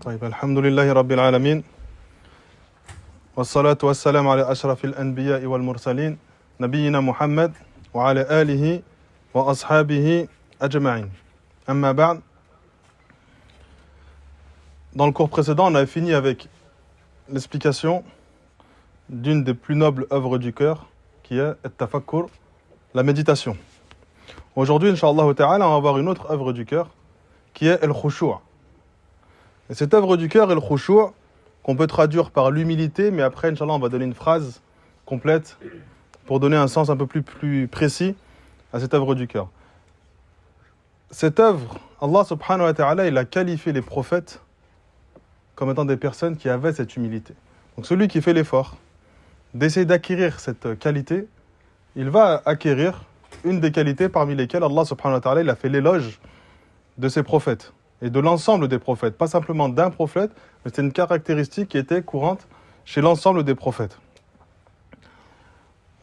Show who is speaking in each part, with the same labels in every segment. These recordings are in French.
Speaker 1: طيب الحمد لله رب العالمين والصلاة والسلام على أشرف الأنبياء والمرسلين نبينا محمد وعلى آله وأصحابه أجمعين. أما بعد. Dans le cours précédent, on avait fini avec l'explication d'une des plus nobles œuvres du cœur, qui est At-Tafakkur, la méditation. Aujourd'hui, Inch'Allah Ta'ala, on va voir une autre œuvre du cœur, qui est Al-Khushu'. Et cette œuvre du cœur, Al-Khushu', qu'on peut traduire par l'humilité, mais après, Inch'Allah, on va donner une phrase complète pour donner un sens un peu plus précis à cette œuvre du cœur. Cette œuvre, Allah subhanahu wa ta'ala, il a qualifié les prophètes comme étant des personnes qui avaient cette humilité. Donc celui qui fait l'effort d'essayer d'acquérir cette qualité, il va acquérir une des qualités parmi lesquelles Allah subhanahu wa ta'ala il a fait l'éloge de ses prophètes et de l'ensemble des prophètes, pas simplement d'un prophète, mais c'est une caractéristique qui était courante chez l'ensemble des prophètes.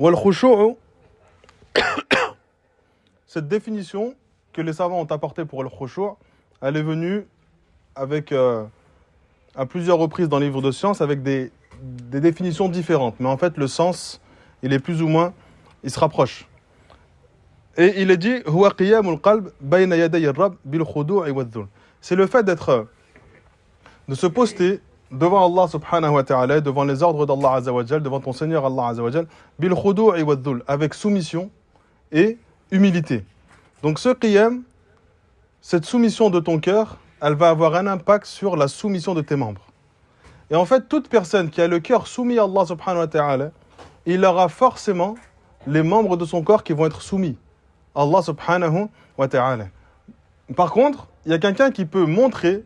Speaker 1: Wal khushu'u, cette définition que les savants ont apportée pour le khushu', elle est venue avec à plusieurs reprises dans les livres de sciences avec des définitions différentes. Mais en fait, le sens, il est plus ou moins, il se rapproche. Et il est dit, huwa qiyamul qalb bayna yaday ar-rabb bil khudu'i wadh-dhul. C'est le fait de se poster devant Allah subhanahu wa ta'ala, devant les ordres d'Allah azza wa jal, devant ton Seigneur Allah azza wa jal, bil khudu'i wadh-dhul, avec soumission et humilité. Donc ce qiyam, cette soumission de ton cœur, elle va avoir un impact sur la soumission de tes membres. Et en fait, toute personne qui a le cœur soumis à Allah subhanahu wa ta'ala, il aura forcément les membres de son corps qui vont être soumis à Allah subhanahu wa ta'ala. Par contre, il y a quelqu'un qui peut montrer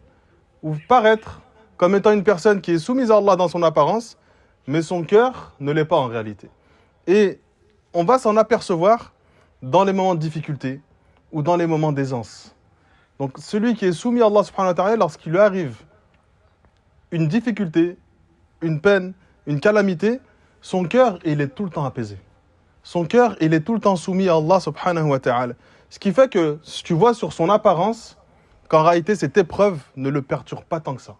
Speaker 1: ou paraître comme étant une personne qui est soumise à Allah dans son apparence, mais son cœur ne l'est pas en réalité. Et on va s'en apercevoir dans les moments de difficulté ou dans les moments d'aisance. Donc celui qui est soumis à Allah subhanahu wa ta'ala, lorsqu'il lui arrive une difficulté, une peine, une calamité, son cœur, il est tout le temps apaisé. Son cœur, il est tout le temps soumis à Allah subhanahu wa ta'ala. Ce qui fait que tu vois sur son apparence qu'en réalité, cette épreuve ne le perturbe pas tant que ça.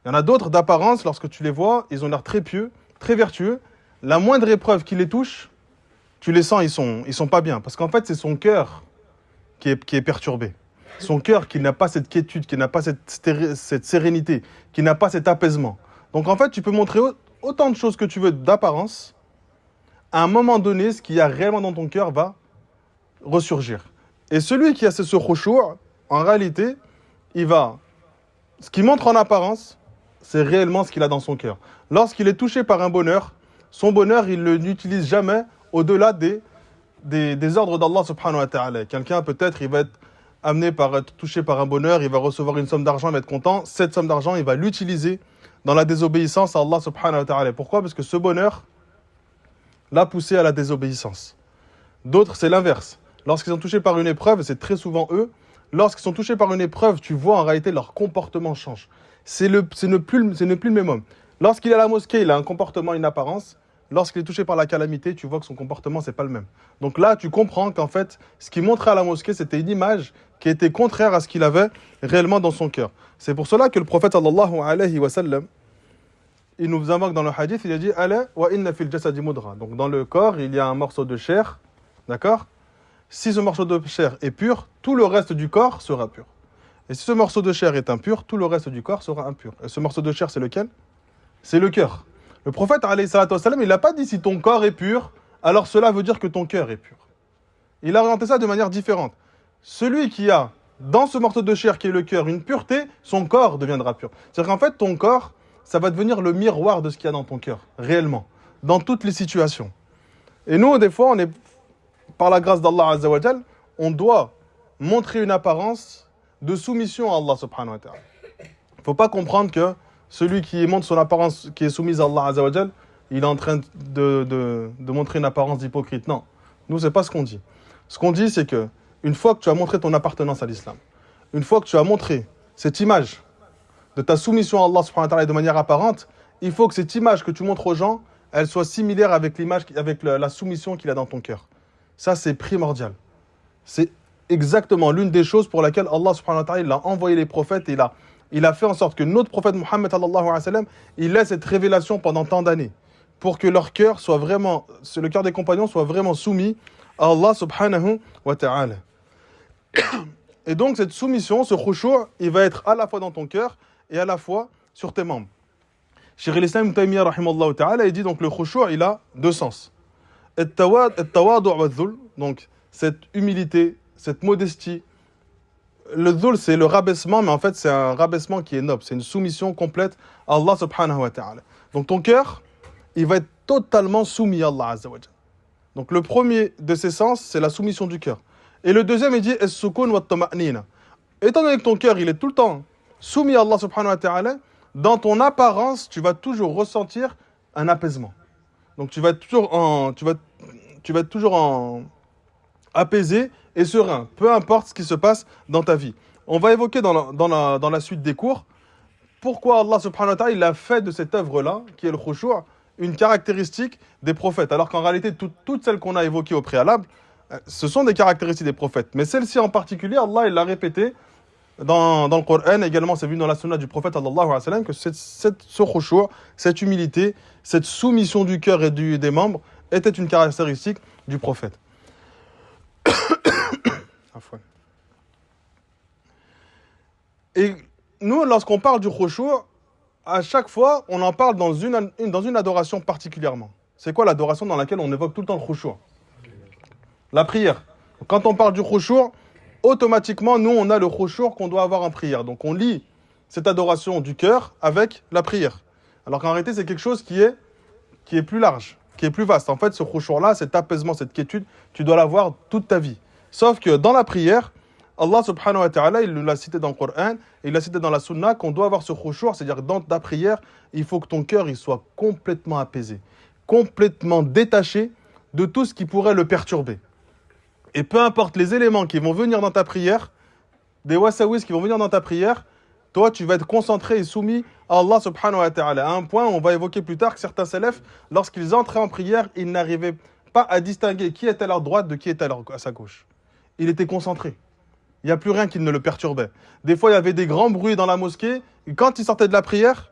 Speaker 1: Il y en a d'autres d'apparence, lorsque tu les vois, ils ont l'air très pieux, très vertueux. La moindre épreuve qui les touche, tu les sens, ils sont pas bien. Parce qu'en fait, c'est son cœur qui est perturbé. Son cœur qui n'a pas cette quiétude, qui n'a pas cette sérénité, qui n'a pas cet apaisement. Donc en fait, tu peux montrer autant de choses que tu veux d'apparence. À un moment donné, ce qu'il y a réellement dans ton cœur va ressurgir. Et celui qui a ce khushu', en réalité, ce qu'il montre en apparence, c'est réellement ce qu'il a dans son cœur. Lorsqu'il est touché par un bonheur, son bonheur, il ne l'utilise jamais au-delà des ordres d'Allah subhanahu wa ta'ala. Quelqu'un, peut-être, il va être amené par être touché par un bonheur, il va recevoir une somme d'argent, il va être content. Cette somme d'argent, il va l'utiliser dans la désobéissance à Allah subhanahu wa ta'ala. Pourquoi ? Parce que ce bonheur l'a poussé à la désobéissance. D'autres, c'est l'inverse. Lorsqu'ils sont touchés par une épreuve, c'est très souvent eux, lorsqu'ils sont touchés par une épreuve, tu vois en réalité leur comportement change. Ce n'est plus le même homme. Lorsqu'il est à la mosquée, il a un comportement, une apparence. Lorsqu'il est touché par la calamité, tu vois que son comportement, c'est pas le même. Donc là, tu comprends qu'en fait, ce qu'il montrait à la mosquée, c'était une image qui était contraire à ce qu'il avait réellement dans son cœur. C'est pour cela que le prophète sallallahu alayhi wa sallam, il nous invoque dans le hadith, il a dit « Ala wa inna fil jasadi mudra ». Donc dans le corps, il y a un morceau de chair, d'accord ? Si ce morceau de chair est pur, tout le reste du corps sera pur. Et si ce morceau de chair est impur, tout le reste du corps sera impur. Et ce morceau de chair, c'est lequel ? C'est le cœur. Le prophète, alayhi salatu wassalam, il n'a pas dit si ton corps est pur, alors cela veut dire que ton cœur est pur. Il a orienté ça de manière différente. Celui qui a, dans ce morceau de chair qui est le cœur, une pureté, son corps deviendra pur. C'est-à-dire qu'en fait, ton corps, ça va devenir le miroir de ce qu'il y a dans ton cœur, réellement, dans toutes les situations. Et nous, des fois, par la grâce d'Allah azza wa jal, on doit montrer une apparence de soumission à Allah subhanahu wa ta'ala. Il ne faut pas comprendre que celui qui montre son apparence, qui est soumise à Allah azza wa jal, il est en train de montrer une apparence d'hypocrite. Non, nous, ce n'est pas ce qu'on dit. Ce qu'on dit, c'est que une fois que tu as montré ton appartenance à l'islam, une fois que tu as montré cette image de ta soumission à Allah subhanahu wa ta'ala de manière apparente, il faut que cette image que tu montres aux gens, elle soit similaire avec la soumission qu'il a dans ton cœur. Ça, c'est primordial. C'est exactement l'une des choses pour laquelle Allah subhanahu wa ta'ala il a envoyé les prophètes et il a il a fait en sorte que notre prophète Mohammed sallallahu alayhi wa sallam, il ait cette révélation pendant tant d'années, pour que leur cœur soit vraiment, le cœur des compagnons soit vraiment soumis à Allah subhanahu wa ta'ala. Et donc cette soumission, ce khushu', il va être à la fois dans ton cœur et à la fois sur tes membres. Cheikh al-Islam Ibn Taymiyyah rahimallahu ta'ala, il dit donc le khushu', il a deux sens. At-tawadu' wa dhul, donc cette humilité, cette modestie. Le dhul, c'est le rabaissement, mais en fait c'est un rabaissement qui est noble, c'est une soumission complète à Allah subhanahu wa ta'ala. Donc ton cœur, il va être totalement soumis à Allah azza wa jalla. Donc le premier de ces sens, c'est la soumission du cœur. Et le deuxième, il dit as-sukun wa at-tama'nina. Étant donné que ton cœur, il est tout le temps soumis à Allah subhanahu wa ta'ala, dans ton apparence, tu vas toujours ressentir un apaisement. Donc tu vas être toujours apaisé et serein, peu importe ce qui se passe dans ta vie. On va évoquer dans la suite des cours pourquoi Allah subhanahu wa ta'ala il a fait de cette œuvre-là, qui est le khushu', une caractéristique des prophètes. Alors qu'en réalité, toutes celles qu'on a évoquées au préalable, ce sont des caractéristiques des prophètes. Mais celle-ci en particulier, Allah il l'a répété dans le Coran, également c'est vu dans la sunna du prophète sallallahu alayhi wa sallam, que ce khushu', cette humilité, cette soumission du cœur et des membres était une caractéristique du prophète. Et nous, lorsqu'on parle du khushu', à chaque fois, on en parle dans une adoration particulièrement. C'est quoi l'adoration dans laquelle on évoque tout le temps le khushu'? La prière. Quand on parle du khushu', automatiquement, nous, on a le khushu' qu'on doit avoir en prière. Donc, on lie cette adoration du cœur avec la prière. Alors qu'en réalité, c'est quelque chose qui est plus large, qui est plus vaste. En fait, ce khushu'-là, cet apaisement, cette quiétude, tu dois l'avoir toute ta vie. Sauf que dans la prière, Allah subhanahu wa ta'ala, il l'a cité dans le Coran, il l'a cité dans la sunna, qu'on doit avoir ce khushu', c'est-à-dire dans ta prière, il faut que ton cœur il soit complètement apaisé, complètement détaché de tout ce qui pourrait le perturber. Et peu importe les éléments qui vont venir dans ta prière, des wasawis qui vont venir dans ta prière, toi, tu vas être concentré et soumis à Allah subhanahu wa ta'ala. À un point, on va évoquer plus tard que certains salafs, lorsqu'ils entraient en prière, ils n'arrivaient pas à distinguer qui était à leur droite de qui était à sa gauche. Il était concentré. Il n'y a plus rien qui ne le perturbait. Des fois, il y avait des grands bruits dans la mosquée. Et quand il sortait de la prière,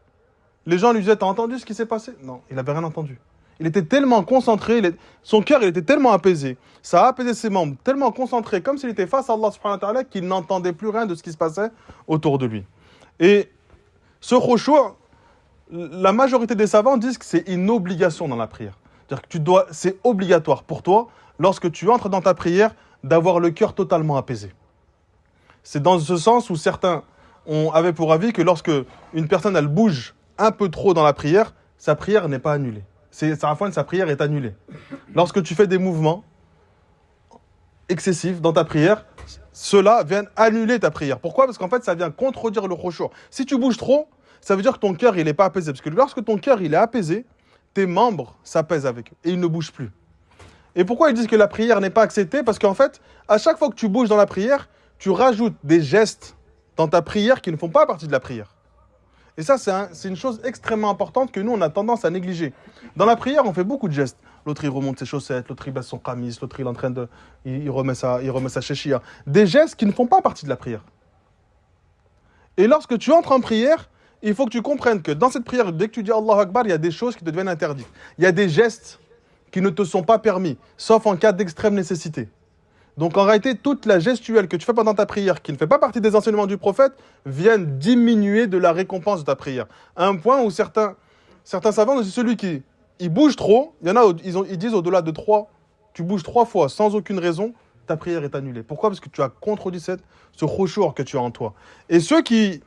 Speaker 1: les gens lui disaient « T'as entendu ce qui s'est passé ?» Non, il n'avait rien entendu. Il était tellement concentré, son cœur il était tellement apaisé, ça a apaisé ses membres, tellement concentré, comme s'il était face à Allah subhanahu wa ta'ala, qu'il n'entendait plus rien de ce qui se passait autour de lui. Et ce khushu', la majorité des savants disent que c'est une obligation dans la prière. C'est-à-dire que c'est obligatoire pour toi, lorsque tu entres dans ta prière, d'avoir le cœur totalement apaisé. C'est dans ce sens où certains avaient pour avis que lorsque une personne elle bouge un peu trop dans la prière, sa prière n'est pas annulée. Sa prière est annulée. Lorsque tu fais des mouvements excessifs dans ta prière, cela vient annuler ta prière. Pourquoi ? Parce qu'en fait, ça vient contredire le khushu'. Si tu bouges trop, ça veut dire que ton cœur, il n'est pas apaisé. Parce que lorsque ton cœur, il est apaisé, tes membres s'apaisent avec eux et ils ne bougent plus. Et pourquoi ils disent que la prière n'est pas acceptée ? Parce qu'en fait, à chaque fois que tu bouges dans la prière, tu rajoutes des gestes dans ta prière qui ne font pas partie de la prière. Et ça, c'est une chose extrêmement importante que nous, on a tendance à négliger. Dans la prière, on fait beaucoup de gestes. L'autre, il remonte ses chaussettes, l'autre, il baisse son qamis, l'autre, il est en train de... Il remet sa chéchia. Des gestes qui ne font pas partie de la prière. Et lorsque tu entres en prière, il faut que tu comprennes que dans cette prière, dès que tu dis Allahu Akbar, il y a des choses qui te deviennent interdites. Il y a des gestes qui ne te sont pas permis, sauf en cas d'extrême nécessité. Donc en réalité, toute la gestuelle que tu fais pendant ta prière, qui ne fait pas partie des enseignements du prophète, viennent diminuer de la récompense de ta prière. À un point où certains savants disent celui qui bouge trop, il y en a, ils disent au-delà de 3, tu bouges 3 fois sans aucune raison, ta prière est annulée. Pourquoi ? Parce que tu as contredit ce khushu' que tu as en toi. Et ceux qui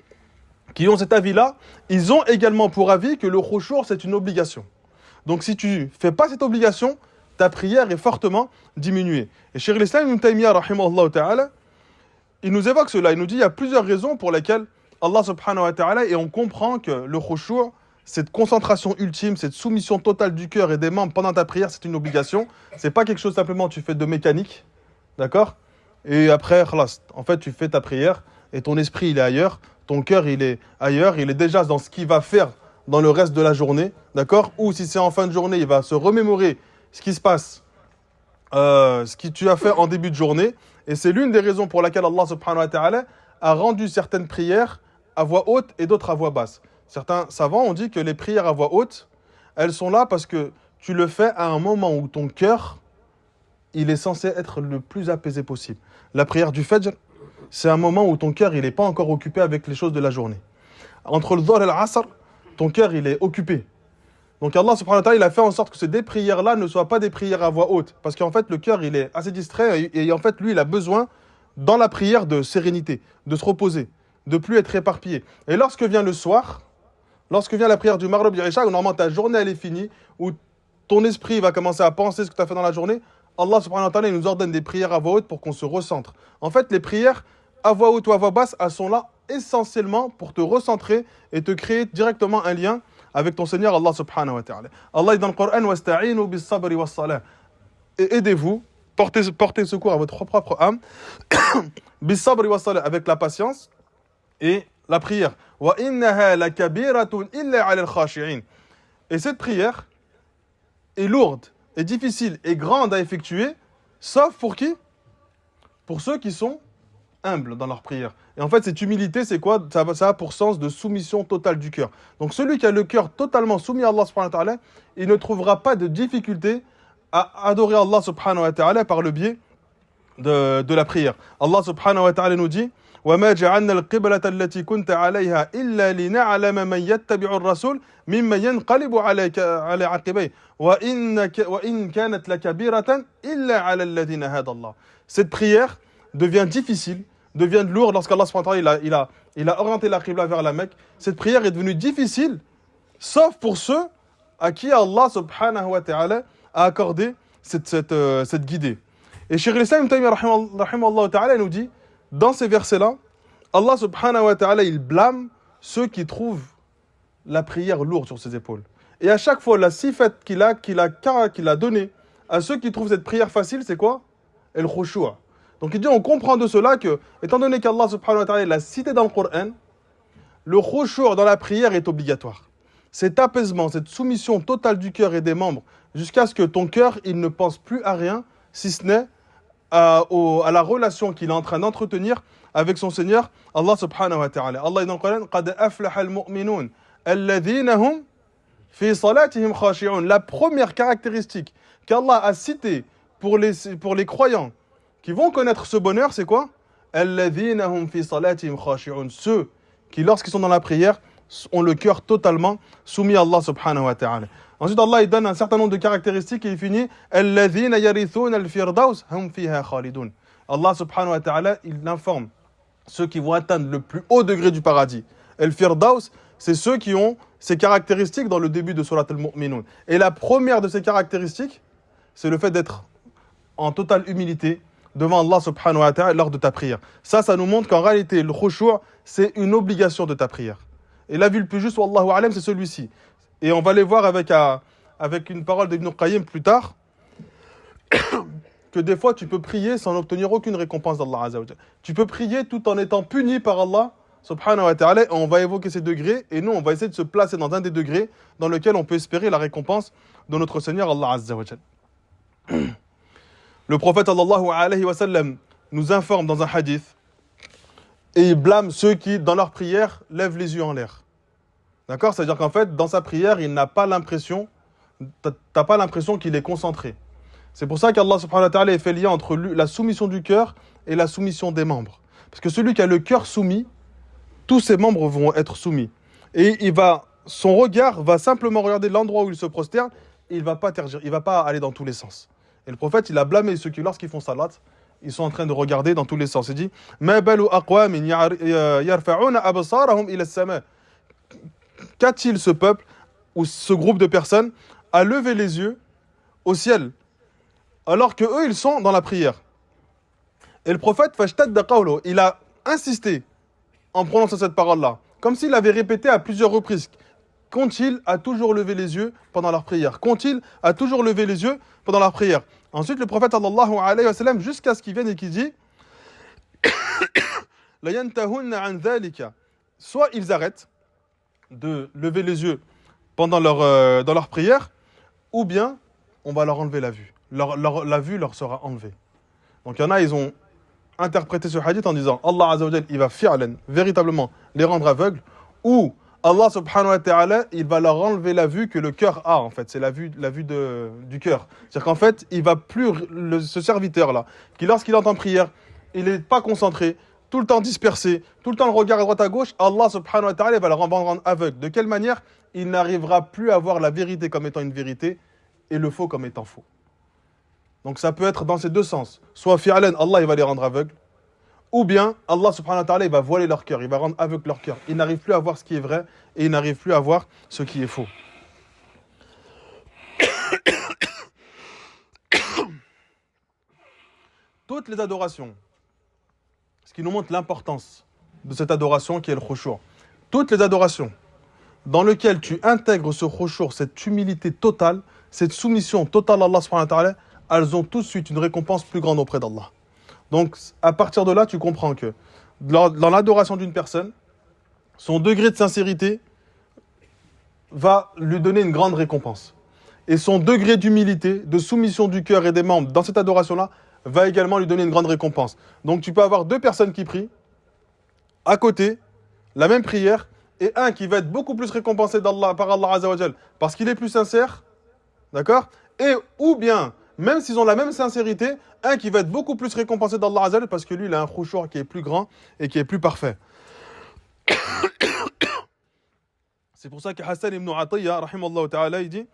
Speaker 1: ont cet avis-là, ils ont également pour avis que le khushu' c'est une obligation. Donc si tu ne fais pas cette obligation, ta prière est fortement diminuée. Et Cheikh al-Islam Ibn Taymiyyah, rahimahullah ta'ala, il nous évoque cela. Il nous dit qu'il y a plusieurs raisons pour lesquelles Allah subhanahu wa ta'ala, et on comprend que le khushu', cette concentration ultime, cette soumission totale du cœur et des membres pendant ta prière, c'est une obligation. C'est pas quelque chose simplement tu fais de mécanique, d'accord ? Et après, khalas, en fait, tu fais ta prière et ton esprit, il est ailleurs, ton cœur, il est ailleurs, il est déjà dans ce qu'il va faire dans le reste de la journée, d'accord ? Ou si c'est en fin de journée, il va se remémorer ce qui se passe, ce que tu as fait en début de journée. Et c'est l'une des raisons pour laquelle Allah subhanahu wa ta'ala a rendu certaines prières à voix haute et d'autres à voix basse. Certains savants ont dit que les prières à voix haute, elles sont là parce que tu le fais à un moment où ton cœur, il est censé être le plus apaisé possible. La prière du Fajr, c'est un moment où ton cœur, il n'est pas encore occupé avec les choses de la journée. Entre le Dhuhr et l'Asr, ton cœur, il est occupé. Donc Allah subhanahu wa ta'ala, il a fait en sorte que ces deux prières-là ne soient pas des prières à voix haute. Parce qu'en fait, le cœur, il est assez distrait et en fait, lui, il a besoin, dans la prière, de sérénité, de se reposer, de plus être éparpillé. Et lorsque vient le soir, lorsque vient la prière du Maghrib et Isha, où normalement ta journée, elle est finie, où ton esprit va commencer à penser ce que tu as fait dans la journée, Allah subhanahu wa ta'ala, il nous ordonne des prières à voix haute pour qu'on se recentre. En fait, les prières à voix haute ou à voix basse, elles sont là essentiellement pour te recentrer et te créer directement un lien avec ton Seigneur Allah subhanahu wa ta'ala. Allah dit dans le Coran wasta'inu bis sabri was salah. Et aidez-vous, portez secours à votre propre âme bis sabri was salah, avec la patience et la prière. Wa innaha lakabiratun illa 'ala al-khashi'in. Et cette prière est lourde, est difficile et grande à effectuer, sauf pour qui? Pour ceux qui sont humbles dans leur prière. Et en fait, cette humilité, c'est quoi? Ça a pour sens de soumission totale du cœur. Donc celui qui a le cœur totalement soumis à Allah subhanahu wa ta'ala, il ne trouvera pas de difficulté à adorer Allah subhanahu wa ta'ala par le biais de la prière. Allah subhanahu wa ta'ala nous dit وَمَا جَعَلْنَا الْقِبْلَةَ الَّتِي كُنْتَ عَلَيْهَا إِلَّا لِنَعْلَمَ مَنْ يَتَّبِعُ الرَّسُولَ مِمَّنْ يَنْقَلِبُ على عقبيه وَإِنْ كَانَتْ لَكَبِيرَةً إِلَّا عَلَى الَّذِينَ هَدَى اللَّهُ. Cette prière devient difficile, devient lourde lorsqu'Allah subhanahu wa ta'ala il a orienté la qibla vers la Mecque. Cette prière est devenue difficile, sauf pour ceux à qui Allah subhanahu wa ta'ala a accordé cette guidée. Et Cheikh al-Islam Ibn Taymiyyah rahimahullah ta'ala nous dit, dans ces versets-là, Allah subhanahu wa ta'ala, il blâme ceux qui trouvent la prière lourde sur ses épaules. Et à chaque fois, la sifat qu'il a donnée à ceux qui trouvent cette prière facile, c'est quoi? El khushu'. Donc il dit, on comprend de cela que, étant donné qu'Allah subhanahu wa ta'ala l'a cité dans le Coran, le khushu' dans la prière est obligatoire. Cet apaisement, cette soumission totale du cœur et des membres, jusqu'à ce que ton cœur, il ne pense plus à rien, si ce n'est à la relation qu'il est en train d'entretenir avec son Seigneur, Allah subhanahu wa ta'ala. Allah dit dans le Coran, قَدْ أَفْلَحَ الْمُؤْمِنُونَ الَّذِينَ هُمْ فِي صَلَاتِهِمْ خَاشِعُونَ. La première caractéristique qu'Allah a citée pour les croyants qui vont connaître ce bonheur, c'est quoi? الَّذِينَ هُمْ فِي صَلَاتِهِمْ خَاشِعُونَ. Ceux qui, lorsqu'ils sont dans la prière, ont le cœur totalement soumis à Allah subhanahu wa ta'ala. Ensuite, Allah il donne un certain nombre de caractéristiques et il finit الَّذِينَ يَرِثُونَ الْفِرْدَوْسَ هُمْ فِيهَا خَالِدُونَ. Allah subhanahu wa ta'ala, il informe ceux qui vont atteindre le plus haut degré du paradis. El-Firdaus, c'est ceux qui ont ces caractéristiques dans le début de Surat al-Mu'minun. Et la première de ces caractéristiques, c'est le fait d'être en totale humilité devant Allah subhanahu wa ta'ala lors de ta prière. Ça nous montre qu'en réalité, le khushu', c'est une obligation de ta prière. Et la vue le plus juste, wallahu alam, c'est celui-ci. Et on va les voir avec une parole d'Ibn Qayyim plus tard, que des fois tu peux prier sans obtenir aucune récompense d'Allah Azza wa Jalla. Tu peux prier tout en étant puni par Allah subhanahu wa ta'ala, et on va évoquer ces degrés, et nous on va essayer de se placer dans un des degrés dans lequel on peut espérer la récompense de notre Seigneur Allah Azza wa Jalla. Le prophète sallallahu alayhi wa sallam nous informe dans un hadith, et il blâme ceux qui, dans leur prière, lèvent les yeux en l'air. D'accord? C'est-à-dire qu'en fait, dans sa prière, il n'a pas l'impression, t'as pas l'impression qu'il est concentré. C'est pour ça qu'Allah subhanahu wa ta'ala fait lien entre la soumission du cœur et la soumission des membres. Parce que celui qui a le cœur soumis, tous ses membres vont être soumis. Et son regard va simplement regarder l'endroit où il se prosterne, et il va pas aller dans tous les sens. Et le prophète, il a blâmé ceux qui, lorsqu'ils font salat, ils sont en train de regarder dans tous les sens. Il dit Ma balu aqwamin yarfa'una absarahum ila as-sama'. Qu'a-t-il ce peuple ou ce groupe de personnes à lever les yeux au ciel alors que eux ils sont dans la prière? Et le prophète fashtadda qawluhu, il a insisté en prononçant cette parole-là, comme s'il avait répété à plusieurs reprises. Qu'ont-ils à toujours lever les yeux pendant leur prière? Qu'ont-ils à toujours lever les yeux pendant leur prière? Ensuite, le prophète sallallahu alayhi wa sallam, jusqu'à ce qu'il vienne et qu'il dit La yantahunna an dhalika. Soit ils arrêtent de lever les yeux pendant dans leur prière, ou bien on va leur enlever la vue. La vue leur sera enlevée. Donc il y en a, ils ont interpréter ce hadith en disant Allah Azza wa Jal, il va fi'lan, véritablement les rendre aveugles, ou Allah subhanahu wa ta'ala, il va leur enlever la vue que le cœur a, en fait. C'est la vue du cœur. C'est-à-dire qu'en fait, il va plus, ce serviteur-là, qui lorsqu'il entend prière, il n'est pas concentré, tout le temps dispersé, tout le temps le regard à droite à gauche, Allah subhanahu wa ta'ala va le rendre aveugle. De quelle manière? Il n'arrivera plus à voir la vérité comme étant une vérité et le faux comme étant faux. Donc ça peut être dans ces deux sens. Soit fi'lan, Allah il va les rendre aveugles, ou bien Allah subhanahu wa ta'ala il va voiler leur cœur, il va rendre aveugle leur cœur. Ils n'arrivent plus à voir ce qui est vrai et ils n'arrivent plus à voir ce qui est faux. Toutes les adorations, ce qui nous montre l'importance de cette adoration qui est le khushu'. Toutes les adorations dans lesquelles tu intègres ce khushu', cette humilité totale, cette soumission totale à Allah subhanahu wa ta'ala, elles ont tout de suite une récompense plus grande auprès d'Allah. Donc, à partir de là, tu comprends que dans l'adoration d'une personne, son degré de sincérité va lui donner une grande récompense. Et son degré d'humilité, de soumission du cœur et des membres dans cette adoration-là, va également lui donner une grande récompense. Donc, tu peux avoir deux personnes qui prient, à côté, la même prière, et un qui va être beaucoup plus récompensé par Allah Azza wa Jal, parce qu'il est plus sincère, d'accord? Et, ou bien, même s'ils ont la même sincérité, un qui va être beaucoup plus récompensé d'Allah Azza wa Jal parce que lui, il a un khushu' qui est plus grand et qui est plus parfait. C'est pour ça que Hassan ibn Atiyya, rahimallahu ta'ala, il dit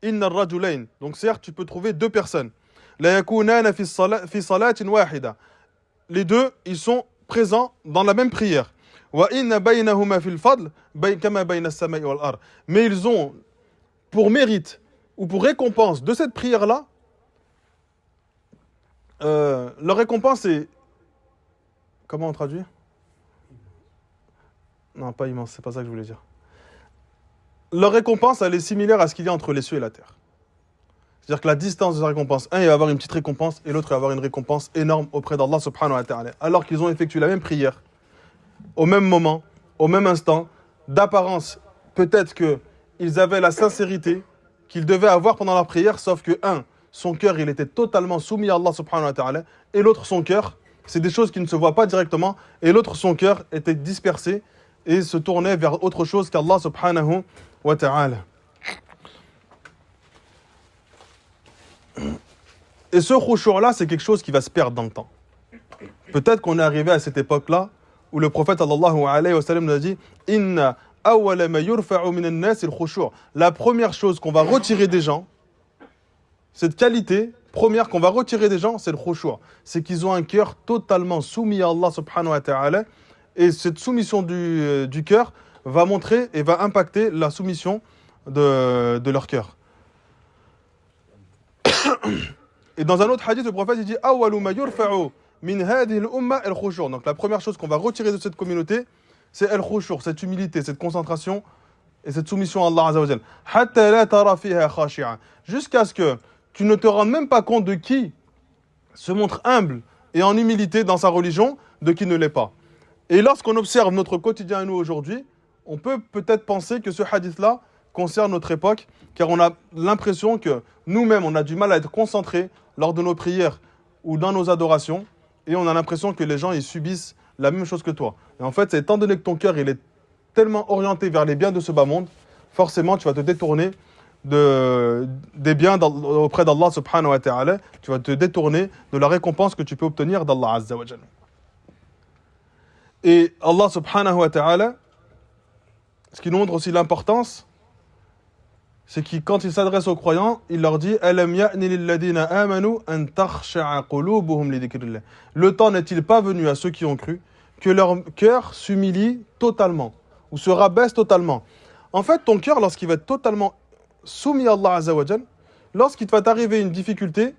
Speaker 1: Inna ar-rajulayn. Donc certes, tu peux trouver deux personnes. La yakunana fi salatin wahida. Les deux, ils sont présents dans la même prière. Wa inna baynahuma fil fadl kama bayna as-sama'i wal ard. Mais ils ont pour mérite ou pour récompense de cette prière-là, leur récompense est... Comment on traduit? Non, pas immense, c'est pas ça que je voulais dire. Leur récompense, elle est similaire à ce qu'il y a entre les cieux et la terre. C'est-à-dire que la distance de sa récompense, un, il va avoir une petite récompense, et l'autre, il va avoir une récompense énorme auprès d'Allah subhanahu wa ta'ala. Alors qu'ils ont effectué la même prière, au même moment, au même instant, d'apparence, peut-être qu'ils avaient la sincérité qu'ils devaient avoir pendant leur prière, sauf que, un, son cœur, il était totalement soumis à Allah subhanahu wa ta'ala, et l'autre, son cœur, c'est des choses qui ne se voient pas directement, et l'autre, son cœur, était dispersé et se tournait vers autre chose qu'Allah subhanahu wa ta'ala. Et ce khushu'-là, c'est quelque chose qui va se perdre dans le temps. Peut-être qu'on est arrivé à cette époque-là, où le prophète sallallahu alayhi wa sallam nous a dit « Inna awwala ma yurfa'u min an-nas al-khushu'. La première chose qu'on va retirer des gens, cette qualité première qu'on va retirer des gens, c'est le khushu'. C'est qu'ils ont un cœur totalement soumis à Allah subhanahu wa ta'ala. Et cette soumission du cœur va montrer et va impacter la soumission de leur cœur. Et dans un autre hadith, le prophète il dit Awwalu ma yurfa'u min hadhihi al-umma al-khushu'. Donc la première chose qu'on va retirer de cette communauté, c'est al-khushu', cette humilité, cette concentration et cette soumission à Allah Azza wa Jal. Hatta la tara fiha khashi'a. Jusqu'à ce que tu ne te rendes même pas compte de qui se montre humble et en humilité dans sa religion, de qui ne l'est pas. Et lorsqu'on observe notre quotidien à nous aujourd'hui, on peut peut-être penser que ce hadith-là concerne notre époque, car on a l'impression que nous-mêmes, on a du mal à être concentrés lors de nos prières ou dans nos adorations, et on a l'impression que les gens, ils subissent la même chose que toi. Et en fait, c'est étant donné que ton cœur, il est tellement orienté vers les biens de ce bas monde, forcément, tu vas te détourner des biens auprès d'Allah subhanahu wa ta'ala, tu vas te détourner de la récompense que tu peux obtenir d'Allah Azza wa Jalla. Et Allah subhanahu wa ta'ala, ce qui nous montre aussi l'importance, c'est que quand il s'adresse aux croyants, il leur dit Alam ya'ni lilladhina amanu an takhsha'a qulubuhum li dhikrillah. Le temps n'est-il pas venu à ceux qui ont cru que leur cœur s'humilie totalement ou se rabaisse totalement. En fait, ton cœur, lorsqu'il va être totalement soumis à Allah Azza wa Jal, lorsqu'il va t'arriver une difficulté,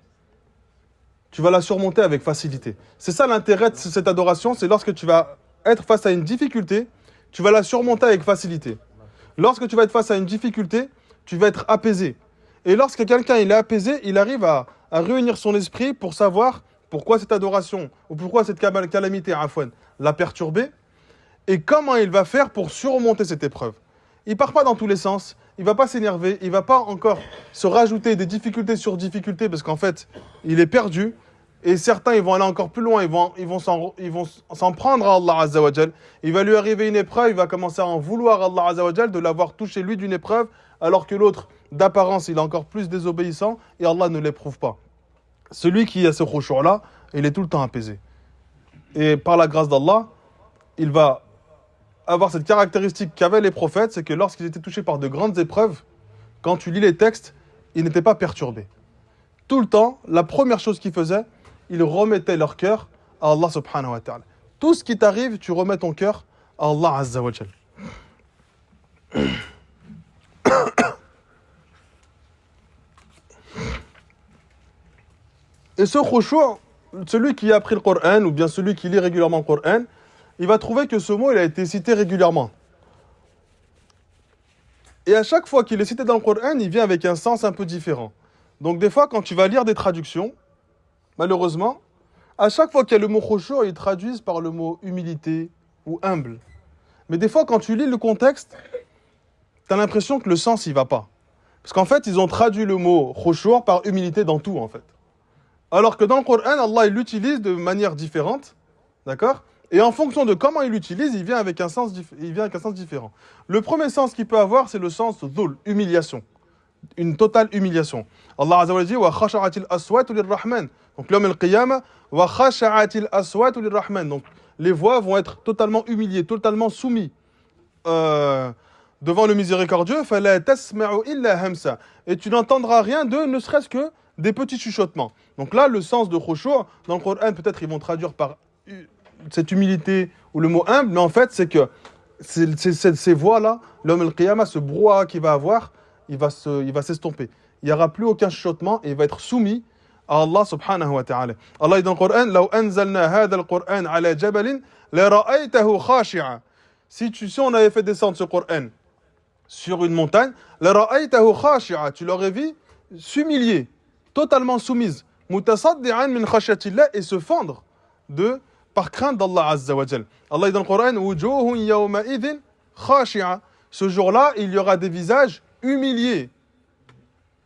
Speaker 1: tu vas la surmonter avec facilité. C'est ça l'intérêt de cette adoration, c'est lorsque tu vas être face à une difficulté, tu vas la surmonter avec facilité. Lorsque tu vas être face à une difficulté, tu vas être apaisé. Et lorsque quelqu'un il est apaisé, il arrive à réunir son esprit pour savoir pourquoi cette adoration, ou pourquoi cette calamité l'a perturbé, et comment il va faire pour surmonter cette épreuve. Il ne part pas dans tous les sens, il ne va pas s'énerver, il ne va pas encore se rajouter des difficultés sur difficultés, parce qu'en fait, il est perdu, Et certains, ils vont aller encore plus loin, ils vont s'en prendre à Allah Azza wa Jal. Il va lui arriver une épreuve, il va commencer à en vouloir à Allah Azza wa Jal de l'avoir touché lui d'une épreuve, alors que l'autre, d'apparence, il est encore plus désobéissant et Allah ne l'éprouve pas. Celui qui a ce khushu'-là, il est tout le temps apaisé. Et par la grâce d'Allah, il va avoir cette caractéristique qu'avaient les prophètes, c'est que lorsqu'ils étaient touchés par de grandes épreuves, quand tu lis les textes, ils n'étaient pas perturbés. Tout le temps, la première chose qu'ils faisaient, ils remettaient leur cœur à Allah subhanahu wa ta'ala. Tout ce qui t'arrive, tu remets ton cœur à Allah azza wa jal. Et ce khushu', celui qui a appris le Coran, ou bien celui qui lit régulièrement le Coran, il va trouver que ce mot, il a été cité régulièrement. Et à chaque fois qu'il est cité dans le Coran, il vient avec un sens un peu différent. Donc des fois, quand tu vas lire des traductions, malheureusement, à chaque fois qu'il y a le mot khushu', ils traduisent par le mot humilité ou humble. Mais des fois, quand tu lis le contexte, tu as l'impression que le sens, il va pas. Parce qu'en fait, ils ont traduit le mot khushu' par humilité dans tout, en fait. Alors que dans le Coran, Allah, il l'utilise de manière différente, d'accord ? Et en fonction de comment il l'utilise, il vient avec un sens différent. Le premier sens qu'il peut avoir, c'est le sens dhul, humiliation. Une totale humiliation. Allah Azza wa Jalla dit wa khasha'atil aswatu lirrahman. Donc l'homme al-qiyamah wa khasha'atil aswatu lirrahman. Donc les voix vont être totalement humiliées, totalement soumises devant le miséricordieux. Fala tasma'u illa hamsa. Et tu n'entendras rien d'eux, ne serait-ce que des petits chuchotements. Donc là, le sens de khushu', dans le Coran, peut-être ils vont traduire par cette humilité ou le mot humble, mais en fait, c'est que ces voix-là, l'homme al-qiyamah, ce brouhaha qu'il va avoir, il va s'estomper. Il n'y aura plus aucun chuchotement et il va être soumis à Allah subhanahu wa ta'ala. Allah dit dans le Coran, لو أنزلنا هذا القرآن على جبل لرأيته خاشعا. Si on avait fait descendre ce Coran sur une montagne, لرأيته خاشعا, tu l'aurais vu s'humilier, totalement soumise, mutasaddi'an min khashyatillah, et se fendre par crainte d'Allah Azza wa Jal. Allah dit dans le Coran, wujuhun yawma idhin khashi'a. Ce jour-là, il y aura des visages humiliés.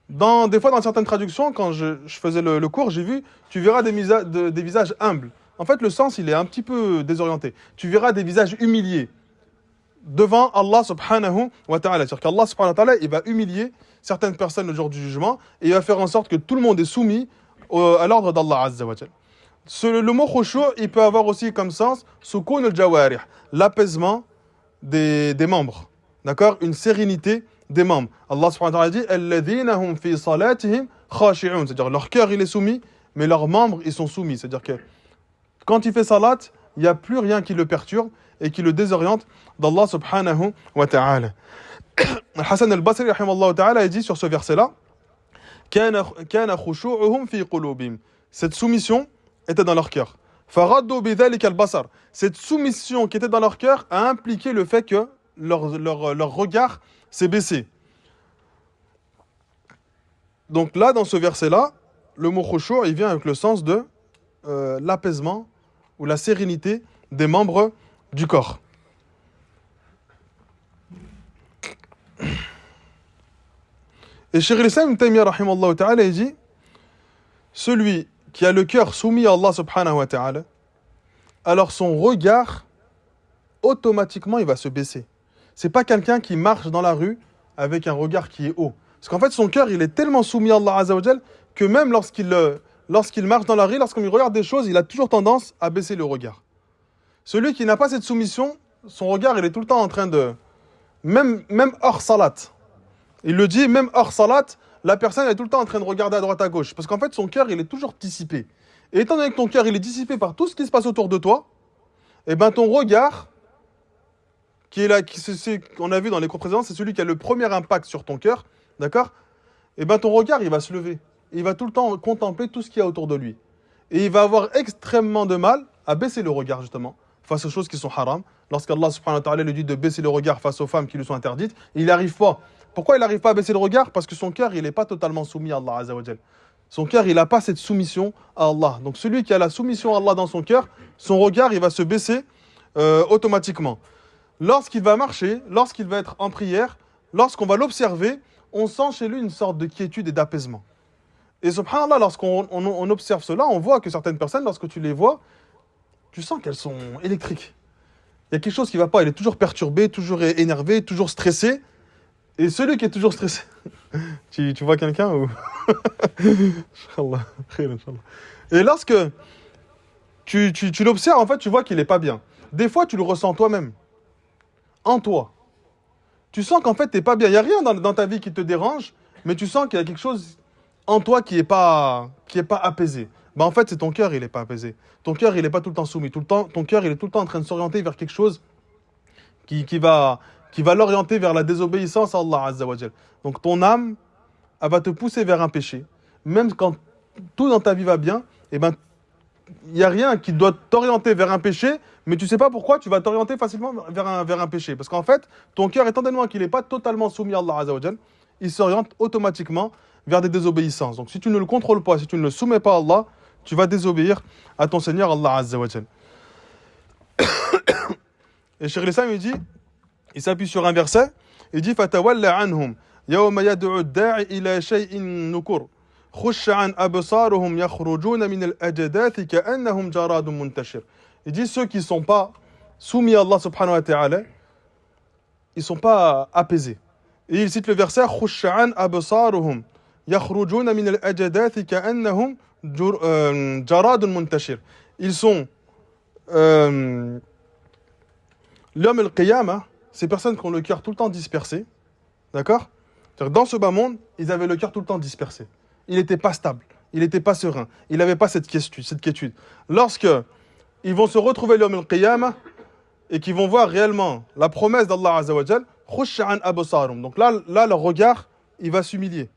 Speaker 1: Des fois, dans certaines traductions, quand je faisais le cours, j'ai vu, tu verras des visages humbles. En fait, le sens, il est un petit peu désorienté. Tu verras des visages humiliés devant Allah subhanahu wa ta'ala. C'est-à-dire qu'Allah subhanahu wa ta'ala, il va humilier certaines personnes le jour du jugement et il va faire en sorte que tout le monde est soumis à l'ordre d'Allah Azza wa Jal. Le mot khushu', il peut avoir aussi comme sens sukun al-jawarih, l'apaisement des membres. D'accord ? Une sérénité des membres. Allah subhanahu wa ta'ala dit alladhina hum fi salatihim khashi'un, c'est-à-dire leur cœur il est soumis, mais leurs membres ils sont soumis. C'est-à-dire que quand il fait salat, il n'y a plus rien qui le perturbe et qui le désoriente d'Allah subhanahu wa ta'ala. Hassan al-Basri rahimallahu ta'ala il dit sur ce verset-là kana khushu'uhum fi qulubihim. Cette soumission était dans leur cœur. Faraddu bidhalika al-basar. Cette soumission qui était dans leur cœur a impliqué le fait que leur regard s'est baissé. Donc là, dans ce verset-là, le mot khushu', il vient avec le sens de l'apaisement ou la sérénité des membres du corps. Et Cheikh al-Islam Ibn Taymiyyah rahimallahu ta'ala, il dit celui qui a le cœur soumis à Allah subhanahu wa ta'ala, alors son regard, automatiquement, il va se baisser. C'est pas quelqu'un qui marche dans la rue avec un regard qui est haut. Parce qu'en fait, son cœur, il est tellement soumis à Allah azza wa jal que même lorsqu'il marche dans la rue, lorsqu'il regarde des choses, il a toujours tendance à baisser le regard. Celui qui n'a pas cette soumission, son regard, il est tout le temps en train de... Même hors salat. Il le dit, même hors salat, la personne est tout le temps en train de regarder à droite à gauche. Parce qu'en fait, son cœur, il est toujours dissipé. Et étant donné que ton cœur, il est dissipé par tout ce qui se passe autour de toi, et ben ton regard, qui est là, qu'on a vu dans les cours précédents, c'est celui qui a le premier impact sur ton cœur, d'accord ? Et ben ton regard, il va se lever. Et il va tout le temps contempler tout ce qu'il y a autour de lui. Et il va avoir extrêmement de mal à baisser le regard, justement, face aux choses qui sont haram. Lorsqu'Allah subhanahu wa ta'ala lui dit de baisser le regard face aux femmes qui lui sont interdites, il n'arrive pas. Pourquoi il n'arrive pas à baisser le regard ? Parce que son cœur, il n'est pas totalement soumis à Allah azza wa jal. Son cœur, il n'a pas cette soumission à Allah. Donc celui qui a la soumission à Allah dans son cœur, son regard, il va se baisser automatiquement. Lorsqu'il va marcher, lorsqu'il va être en prière, lorsqu'on va l'observer, on sent chez lui une sorte de quiétude et d'apaisement. Et subhanallah, lorsqu'on observe cela, on voit que certaines personnes, lorsque tu les vois, tu sens qu'elles sont électriques. Il y a quelque chose qui ne va pas, il est toujours perturbé, toujours énervé, toujours stressé. Et celui qui est toujours stressé, tu vois quelqu'un ou... Inch'Allah, khair, Inch'Allah. Et lorsque tu l'observes, en fait, tu vois qu'il n'est pas bien. Des fois, tu le ressens toi-même, en toi. Tu sens qu'en fait, tu n'es pas bien. Il n'y a rien dans ta vie qui te dérange, mais tu sens qu'il y a quelque chose en toi qui est pas apaisé. Bah en fait, c'est ton cœur, il n'est pas apaisé. Ton cœur, il n'est pas tout le temps soumis. Ton cœur, il est tout le temps en train de s'orienter vers quelque chose qui va l'orienter vers la désobéissance à Allah Azza wa Jal. Donc ton âme, elle va te pousser vers un péché. Même quand tout dans ta vie va bien, eh ben, il n'y a rien qui doit t'orienter vers un péché, mais tu ne sais pas pourquoi tu vas t'orienter facilement vers un péché. Parce qu'en fait, ton cœur, étant donné qu'il n'est pas totalement soumis à Allah Azza wa Jal, il s'oriente automatiquement vers des désobéissances. Donc si tu ne le contrôles pas, si tu ne le soumets pas à Allah, tu vas désobéir à ton Seigneur Allah Azza wa Jal. Et Cheikh l'Islam, il s'appuie sur un verset, il dit فَتَوَلَّ عَنْهُمْ يَوْمَ يَدْعُ الدَّاعِ إِلَى شَيْءٍ نُكُرٍ خُشَّ عَنْ أَبْصَارُهُمْ يَخْرُجُونَ مِنَ الْأَجْدَاثِ كَأَنَّهُمْ جَرَادٌ مُنْتَشِرٌ. Il dit ceux qui ne sont pas soumis à Allah subhanahu wa ta'ala, ils ne sont pas apaisés. Et il cite le verset خُشَّ عَنْ أَبْصَارُهُمْ يَخْرُجُونَ مِنَ الْأَجْدَاثِ كَأَنَّهُمْ جَرَادٌ مُنْتَشِرٌ. Ils sont l'homme al-Qiyamah, ces personnes qui ont le cœur tout le temps dispersé, d'accord? C'est-à-dire, dans ce bas monde, ils avaient le cœur tout le temps dispersé. Il n'était pas stable, il n'était pas serein, il n'avait pas cette quiétude. Lorsque ils vont se retrouver l'homme al-Qiyamah et qu'ils vont voir réellement la promesse d'Allah Azza wa Jal, khushan absarum. Donc là, leur regard, il va s'humilier.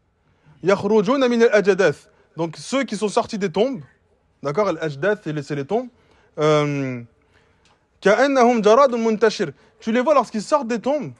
Speaker 1: Yakhrujuna min al-ajdath. Donc ceux qui sont sortis des tombes, d'accord? Al-ajdath, c'est les tombes. Ka'annahum jaradun muntashir. Tu les vois lorsqu'ils sortent des tombes,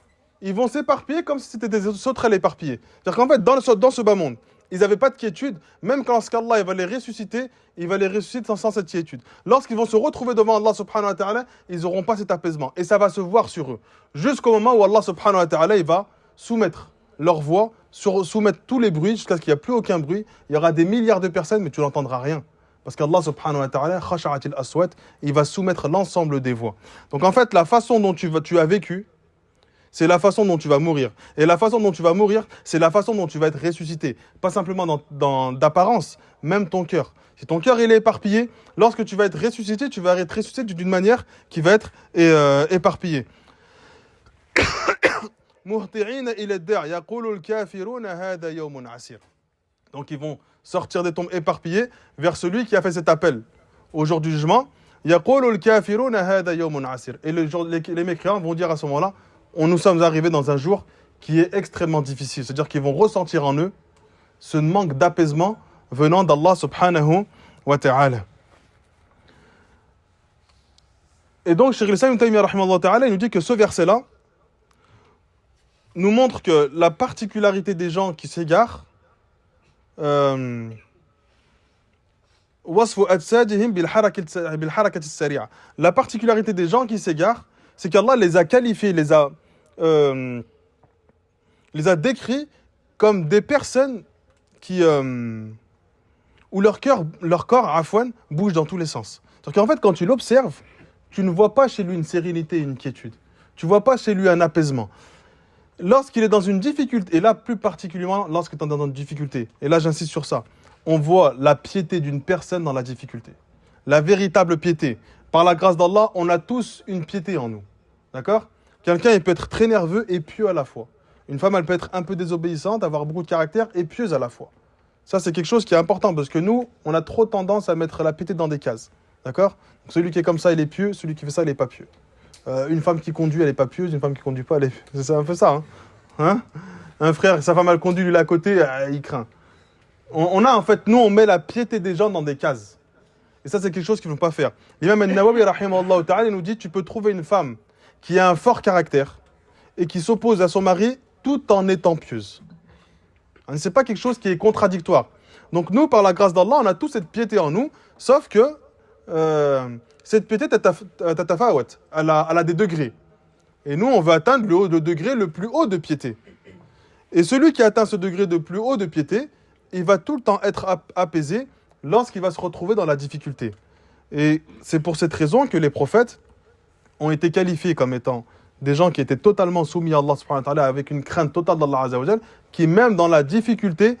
Speaker 1: ils vont s'éparpiller comme si c'était des sauterelles éparpillées. C'est-à-dire qu'en fait, dans ce bas monde, ils n'avaient pas de quiétude. Même quand lorsqu'Allah va les ressusciter, il va les ressusciter sans cette quiétude. Lorsqu'ils vont se retrouver devant Allah subhanahu wa ta'ala, ils n'auront pas cet apaisement. Et ça va se voir sur eux. Jusqu'au moment où Allah subhanahu wa ta'ala, il va soumettre leur voix, soumettre tous les bruits, jusqu'à ce qu'il n'y a plus aucun bruit. Il y aura des milliards de personnes, mais tu n'entendras rien. Parce qu'Allah subhanahu wa ta'ala, khasha'atil aswat, il va soumettre l'ensemble des voix. Donc en fait, la façon dont tu as vécu, c'est la façon dont tu vas mourir. Et la façon dont tu vas mourir, c'est la façon dont tu vas être ressuscité. Pas simplement d'apparence, même ton cœur. Si ton cœur il est éparpillé, lorsque tu vas être ressuscité, tu vas être ressuscité d'une manière qui va être éparpillée. Donc ils vont sortir des tombes éparpillées vers celui qui a fait cet appel au jour du jugement. Et les mécréants vont dire à ce moment-là, nous sommes arrivés dans un jour qui est extrêmement difficile. C'est-à-dire qu'ils vont ressentir en eux ce manque d'apaisement venant d'Allah subhanahu wa ta'ala. Et donc, Cheikh l'Islam Ibn Taymiyyah rahimahullah ta'ala, il nous dit que ce verset-là nous montre que la particularité des gens qui s'égarent, la particularité des gens qui s'égarent, c'est qu'Allah les a qualifiés, les a décrits comme des personnes qui, où leur corps, afwan, bouge dans tous les sens. C'est-à-dire qu'en fait, quand tu l'observes, tu ne vois pas chez lui une sérénité et une quiétude. Tu ne vois pas chez lui un apaisement. Lorsqu'il est dans une difficulté, et là plus particulièrement lorsque tu es dans une difficulté, et là j'insiste sur ça, on voit la piété d'une personne dans la difficulté. La véritable piété. Par la grâce d'Allah, on a tous une piété en nous. D'accord ? Quelqu'un, il peut être très nerveux et pieux à la fois. Une femme, elle peut être un peu désobéissante, avoir beaucoup de caractère et pieuse à la fois. Ça, c'est quelque chose qui est important parce que nous, on a trop tendance à mettre la piété dans des cases. D'accord ? Donc, celui qui est comme ça, il est pieux. Celui qui fait ça, il n'est pas pieux. Une femme qui conduit, elle n'est pas pieuse. Une femme qui ne conduit pas, elle est... C'est un peu ça. Hein ? Un frère, sa femme, elle conduit, lui, à côté, il craint. On a, en fait, nous, on met la piété des gens dans des cases. Et ça, c'est quelque chose qu'il ne faut pas faire. L'imam al-Nawawi, rahimahullah ta'ala, il nous dit, tu peux trouver une femme qui a un fort caractère et qui s'oppose à son mari tout en étant pieuse. Ce n'est pas quelque chose qui est contradictoire. Donc nous, par la grâce d'Allah, on a toute cette piété en nous, sauf que cette piété, elle a des degrés. Et nous, on veut atteindre le degré le plus haut de piété. Et celui qui atteint ce degré de plus haut de piété, il va tout le temps être apaisé lorsqu'il va se retrouver dans la difficulté. Et c'est pour cette raison que les prophètes ont été qualifiés comme étant des gens qui étaient totalement soumis à Allah subhanahu wa ta'ala, avec une crainte totale d'Allah azza wa jal, qui même dans la difficulté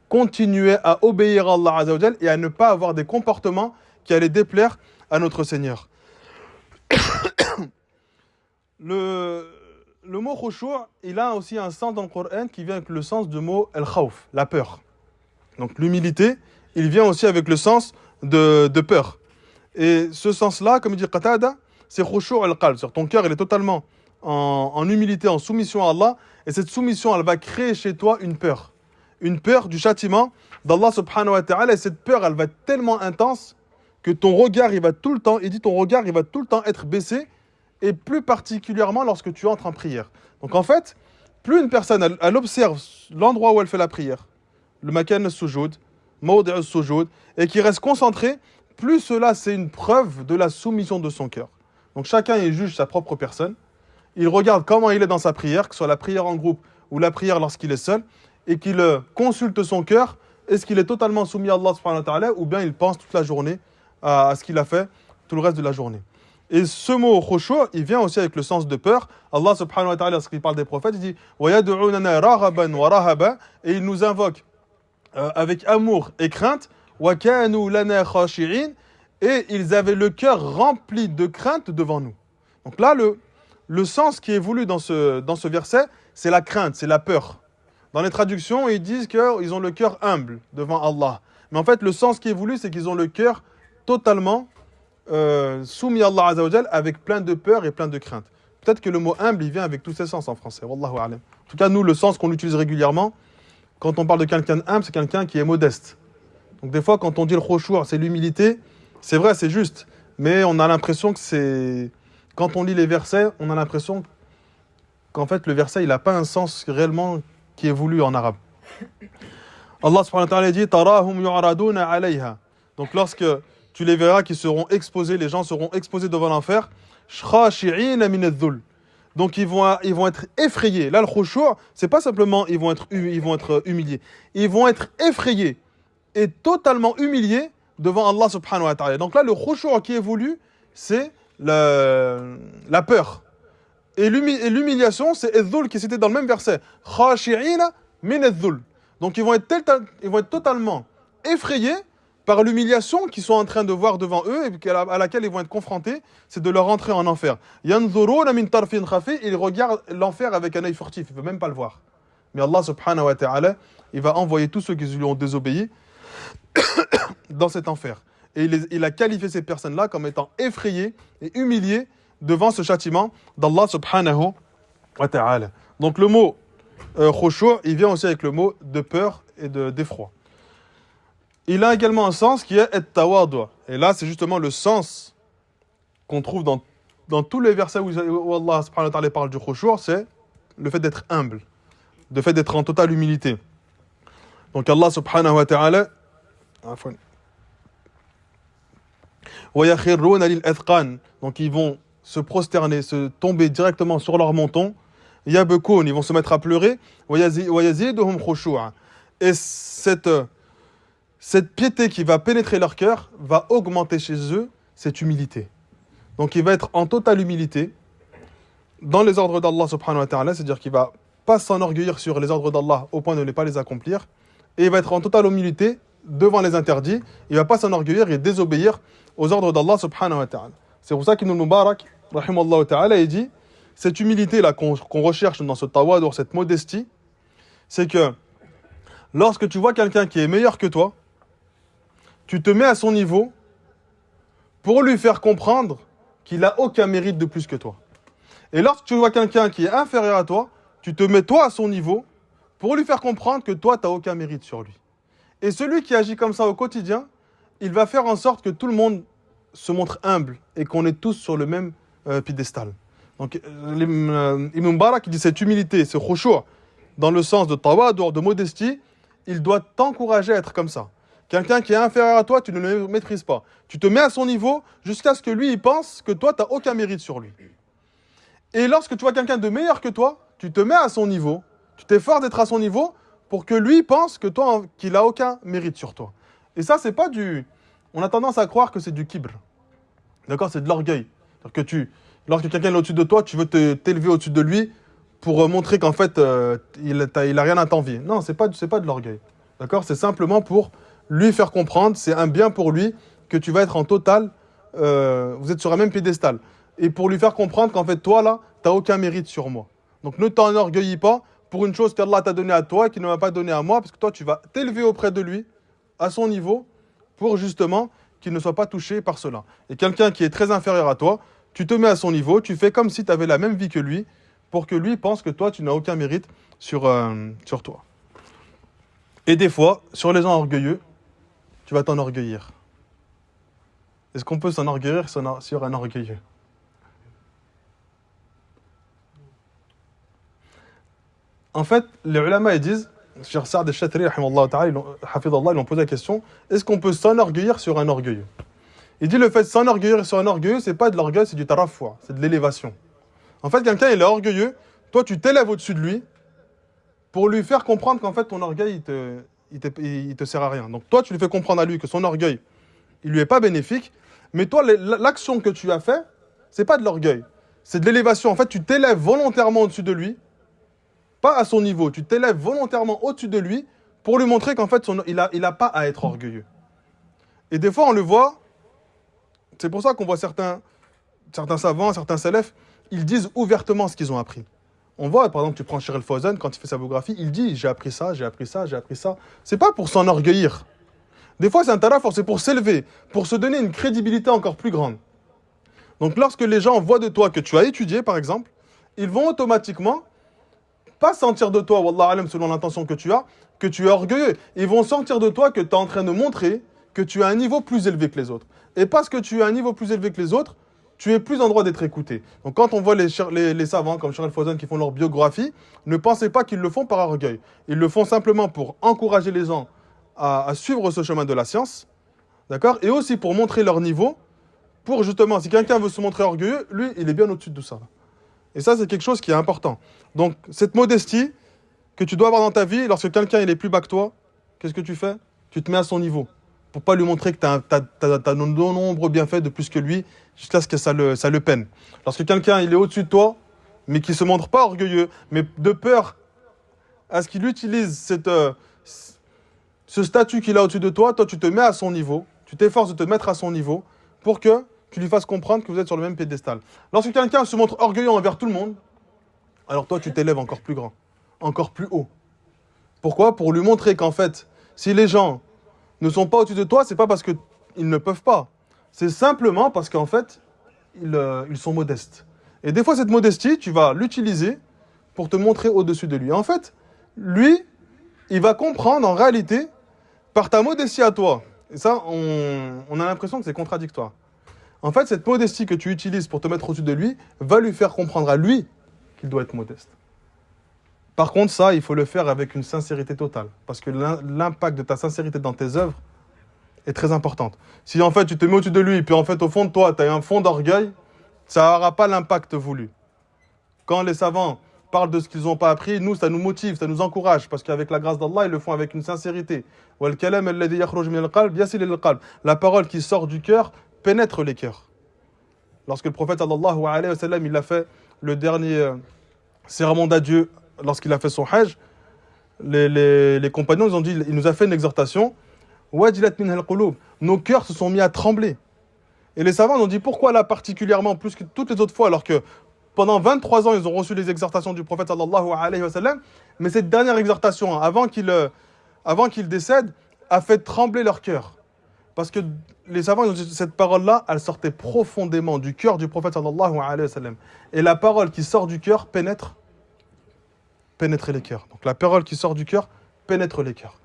Speaker 1: continuaient à obéir à Allah azza wa jal et à ne pas avoir des comportements qui allaient déplaire à notre Seigneur. Le mot khushu', il a aussi un sens dans le Coran qui vient avec le sens du mot al-khawf, la peur. Donc l'humilité, il vient aussi avec le sens de peur. Et ce sens-là, comme dit Qatada, c'est khushu' al-qalb. Ton cœur, il est totalement en humilité, en soumission à Allah. Et cette soumission, elle va créer chez toi une peur. Une peur du châtiment d'Allah subhanahu wa ta'ala. Et cette peur, elle va être tellement intense que ton regard, il dit ton regard, il va tout le temps être baissé. Et plus particulièrement lorsque tu entres en prière. Donc en fait, plus une personne, elle observe l'endroit où elle fait la prière, le makan al-sujud, mawdi' al-sujud, et qui reste concentré, plus cela, c'est une preuve de la soumission de son cœur. Donc chacun, il juge sa propre personne. Il regarde comment il est dans sa prière, que ce soit la prière en groupe ou la prière lorsqu'il est seul, et qu'il consulte son cœur. Est-ce qu'il est totalement soumis à Allah subhanahu wa ta'ala, ou bien il pense toute la journée à ce qu'il a fait tout le reste de la journée. Et ce mot khushu', il vient aussi avec le sens de peur. Allah subhanahu wa ta'ala, lorsqu'il parle des prophètes, il dit وَيَدْعُونَنَا رَغَبًا وَرَهَبًا, et il nous invoque avec amour et crainte. وَكَانُوا لَنَا خَاشِعِينَ, et ils avaient le cœur rempli de crainte devant nous. Donc là, le sens qui est voulu dans ce verset, c'est la crainte, c'est la peur. Dans les traductions, ils disent qu'ils ont le cœur humble devant Allah. Mais en fait, le sens qui est voulu, c'est qu'ils ont le cœur totalement soumis à Allah azza wa jal, avec plein de peur et plein de crainte. Peut-être que le mot humble, il vient avec tous ses sens en français. Wallahu a'lam. En tout cas, nous, le sens qu'on utilise régulièrement, quand on parle de quelqu'un d'humble, c'est quelqu'un qui est modeste. Donc des fois, quand on dit le khushu', c'est l'humilité, c'est vrai, c'est juste. Mais on a l'impression que c'est... Quand on lit les versets, on a l'impression qu'en fait, le verset, il n'a pas un sens réellement qui est voulu en arabe. Allah subhanahu wa ta'ala dit « Tarahum yu'raduna alayha » Donc lorsque tu les verras qui seront exposés, les gens seront exposés devant l'enfer. Donc ils vont être effrayés. Là, le khushu', c'est pas simplement ils vont être humiliés. Ils vont être effrayés et totalement humiliés devant Allah subhanahu wa ta'ala. Donc là, le khushu' qui est voulu, c'est la peur. Et l'humiliation, c'est az-zul qui c'était dans le même verset. Khashi'ina min az-zul. Donc ils vont être totalement effrayés par l'humiliation qu'ils sont en train de voir devant eux et à laquelle ils vont être confrontés, c'est de leur entrer en enfer. Yanzuruna min tarfin khafi, ils regardent l'enfer avec un œil furtif, ils ne veulent même pas le voir. Mais Allah subhanahu wa ta'ala, il va envoyer tous ceux qui lui ont désobéi dans cet enfer. Et il a qualifié ces personnes-là comme étant effrayées et humiliées devant ce châtiment d'Allah subhanahu wa ta'ala. Donc le mot khushu', il vient aussi avec le mot de peur et d'effroi. Il a également un sens qui est at-tawadu'. Et là, c'est justement le sens qu'on trouve dans tous les versets où Allah subhanahu wa ta'ala parle du khushu', c'est le fait d'être humble, le fait d'être en totale humilité. Donc Allah subhanahu wa ta'ala donc ils vont se prosterner, se tomber directement sur leur menton. Yabkoun, ils vont se mettre à pleurer. Et cette piété qui va pénétrer leur cœur va augmenter chez eux cette humilité. Donc il va être en totale humilité dans les ordres d'Allah subhanahu wa ta'ala, c'est-à-dire qu'il ne va pas s'enorgueillir sur les ordres d'Allah au point de ne pas les accomplir, et il va être en totale humilité devant les interdits, il ne va pas s'enorgueillir et désobéir aux ordres d'Allah subhanahu wa ta'ala. C'est pour ça qu'Ibn al-Mubarak, rahimallahu ta'ala, il dit, cette humilité-là qu'on recherche dans ce tawadur, cette modestie, c'est que lorsque tu vois quelqu'un qui est meilleur que toi, tu te mets à son niveau pour lui faire comprendre qu'il n'a aucun mérite de plus que toi. Et lorsque tu vois quelqu'un qui est inférieur à toi, tu te mets toi à son niveau pour lui faire comprendre que toi, tu n'as aucun mérite sur lui. Et celui qui agit comme ça au quotidien, il va faire en sorte que tout le monde se montre humble et qu'on est tous sur le même piédestal. Donc, Ibn Mubarak dit cette humilité, ce khushu', dans le sens de tawadur, de modestie, il doit t'encourager à être comme ça. Quelqu'un qui est inférieur à toi, tu ne le maîtrises pas. Tu te mets à son niveau jusqu'à ce que lui, il pense que toi, tu n'as aucun mérite sur lui. Et lorsque tu vois quelqu'un de meilleur que toi, tu te mets à son niveau, tu t'efforces d'être à son niveau pour que lui pense que toi, qu'il a aucun mérite sur toi. Et ça, c'est pas du... On a tendance à croire que c'est du kibr. D'accord? C'est de l'orgueil. Lorsque quelqu'un est au-dessus de toi, tu veux t'élever au-dessus de lui pour montrer qu'en fait, il a rien à t'envier. Non, c'est pas de l'orgueil. D'accord? C'est simplement pour lui faire comprendre, c'est un bien pour lui, que tu vas être en total, vous êtes sur un même piédestal. Et pour lui faire comprendre qu'en fait, toi, là, tu n'as aucun mérite sur moi. Donc ne t'enorgueillis pas pour une chose qu'Allah t'a donnée à toi et qu'il ne m'a pas donnée à moi, parce que toi, tu vas t'élever auprès de lui, à son niveau, pour justement qu'il ne soit pas touché par cela. Et quelqu'un qui est très inférieur à toi, tu te mets à son niveau, tu fais comme si tu avais la même vie que lui, pour que lui pense que toi, tu n'as aucun mérite sur toi. Et des fois, sur les gens orgueilleux, tu vas t'enorgueillir. Est-ce qu'on peut s'enorgueillir sur un orgueilleux? En fait, les ulama ils disent, Cheikh Saad al-Shatri, ils l'ont posé la question, est-ce qu'on peut s'enorgueillir sur un orgueilleux? Il dit le fait de s'enorgueillir sur un orgueilleux, c'est pas de l'orgueil, c'est du tarafu', c'est de l'élévation. En fait, quelqu'un il est orgueilleux, toi tu t'élèves au-dessus de lui pour lui faire comprendre qu'en fait ton orgueil il te sert à rien. Donc toi tu lui fais comprendre à lui que son orgueil il lui est pas bénéfique, mais toi l'action que tu as fait, c'est pas de l'orgueil, c'est de l'élévation. En fait, tu t'élèves volontairement au-dessus de lui, pas à son niveau, tu t'élèves volontairement au-dessus de lui pour lui montrer qu'en fait il a pas à être orgueilleux. Et des fois on le voit, c'est pour ça qu'on voit certains savants, certains salafs, ils disent ouvertement ce qu'ils ont appris. On voit, par exemple, tu prends Cheikh Fawzan, quand il fait sa biographie, il dit j'ai appris ça, j'ai appris ça, j'ai appris ça. C'est pas pour s'enorgueillir. Des fois, c'est un taraf, c'est pour s'élever, pour se donner une crédibilité encore plus grande. Donc, lorsque les gens voient de toi que tu as étudié, par exemple, ils vont automatiquement pas sentir de toi, wallah alam, selon l'intention que tu as, que tu es orgueilleux. Ils vont sentir de toi que tu es en train de montrer que tu as un niveau plus élevé que les autres. Et parce que tu as un niveau plus élevé que les autres, tu es plus en droit d'être écouté. Donc quand on voit les savants comme Cheikh Fawzan qui font leur biographie, ne pensez pas qu'ils le font par orgueil. Ils le font simplement pour encourager les gens à suivre ce chemin de la science, d'accord? Et aussi pour montrer leur niveau, pour justement, si quelqu'un veut se montrer orgueilleux, lui, il est bien au-dessus de tout ça. Et ça, c'est quelque chose qui est important. Donc cette modestie que tu dois avoir dans ta vie, lorsque quelqu'un il est plus bas que toi, qu'est-ce que tu fais? Tu te mets à son niveau. Pour pas lui montrer que tu as de nombreux bienfaits de plus que lui, jusqu'à ce que ça le peine. Lorsque quelqu'un il est au-dessus de toi, mais qui ne se montre pas orgueilleux, mais de peur à ce qu'il utilise ce statut qu'il a au-dessus de toi, toi tu te mets à son niveau, tu t'efforces de te mettre à son niveau pour que tu lui fasses comprendre que vous êtes sur le même piédestal. Lorsque quelqu'un se montre orgueilleux envers tout le monde, alors toi tu t'élèves encore plus grand, encore plus haut. Pourquoi? Pour lui montrer qu'en fait, si les gens ne sont pas au-dessus de toi, c'est pas parce qu'ils ne peuvent pas. C'est simplement parce qu'en fait, ils sont modestes. Et des fois, cette modestie, tu vas l'utiliser pour te montrer au-dessus de lui. En fait, lui, il va comprendre en réalité, par ta modestie à toi, et ça, on a l'impression que c'est contradictoire. En fait, cette modestie que tu utilises pour te mettre au-dessus de lui, va lui faire comprendre à lui qu'il doit être modeste. Par contre, ça, il faut le faire avec une sincérité totale. Parce que l'impact de ta sincérité dans tes œuvres est très importante. Si en fait tu te mets au-dessus de lui, puis en fait au fond de toi, tu as un fond d'orgueil, ça n'aura pas l'impact voulu. Quand les savants parlent de ce qu'ils n'ont pas appris, nous, ça nous motive, ça nous encourage. Parce qu'avec la grâce d'Allah, ils le font avec une sincérité. La parole qui sort du cœur pénètre les cœurs. Lorsque le prophète sallallahu alayhi wa sallam, il a fait le dernier serment d'adieu, lorsqu'il a fait son hajj, les compagnons ils ont dit, il nous a fait une exhortation, nos cœurs se sont mis à trembler. Et les savants ont dit pourquoi là particulièrement plus que toutes les autres fois, alors que pendant 23 ans ils ont reçu les exhortations du prophète sallallahu alayhi wa sallam, mais cette dernière exhortation avant qu'il décède a fait trembler leur cœur. Parce que les savants ils ont dit cette parole-là, elle sortait profondément du cœur du prophète sallallahu alayhi wa sallam. Et la parole qui sort du cœur pénétrer les cœurs. Donc la parole qui sort du cœur pénètre les cœurs.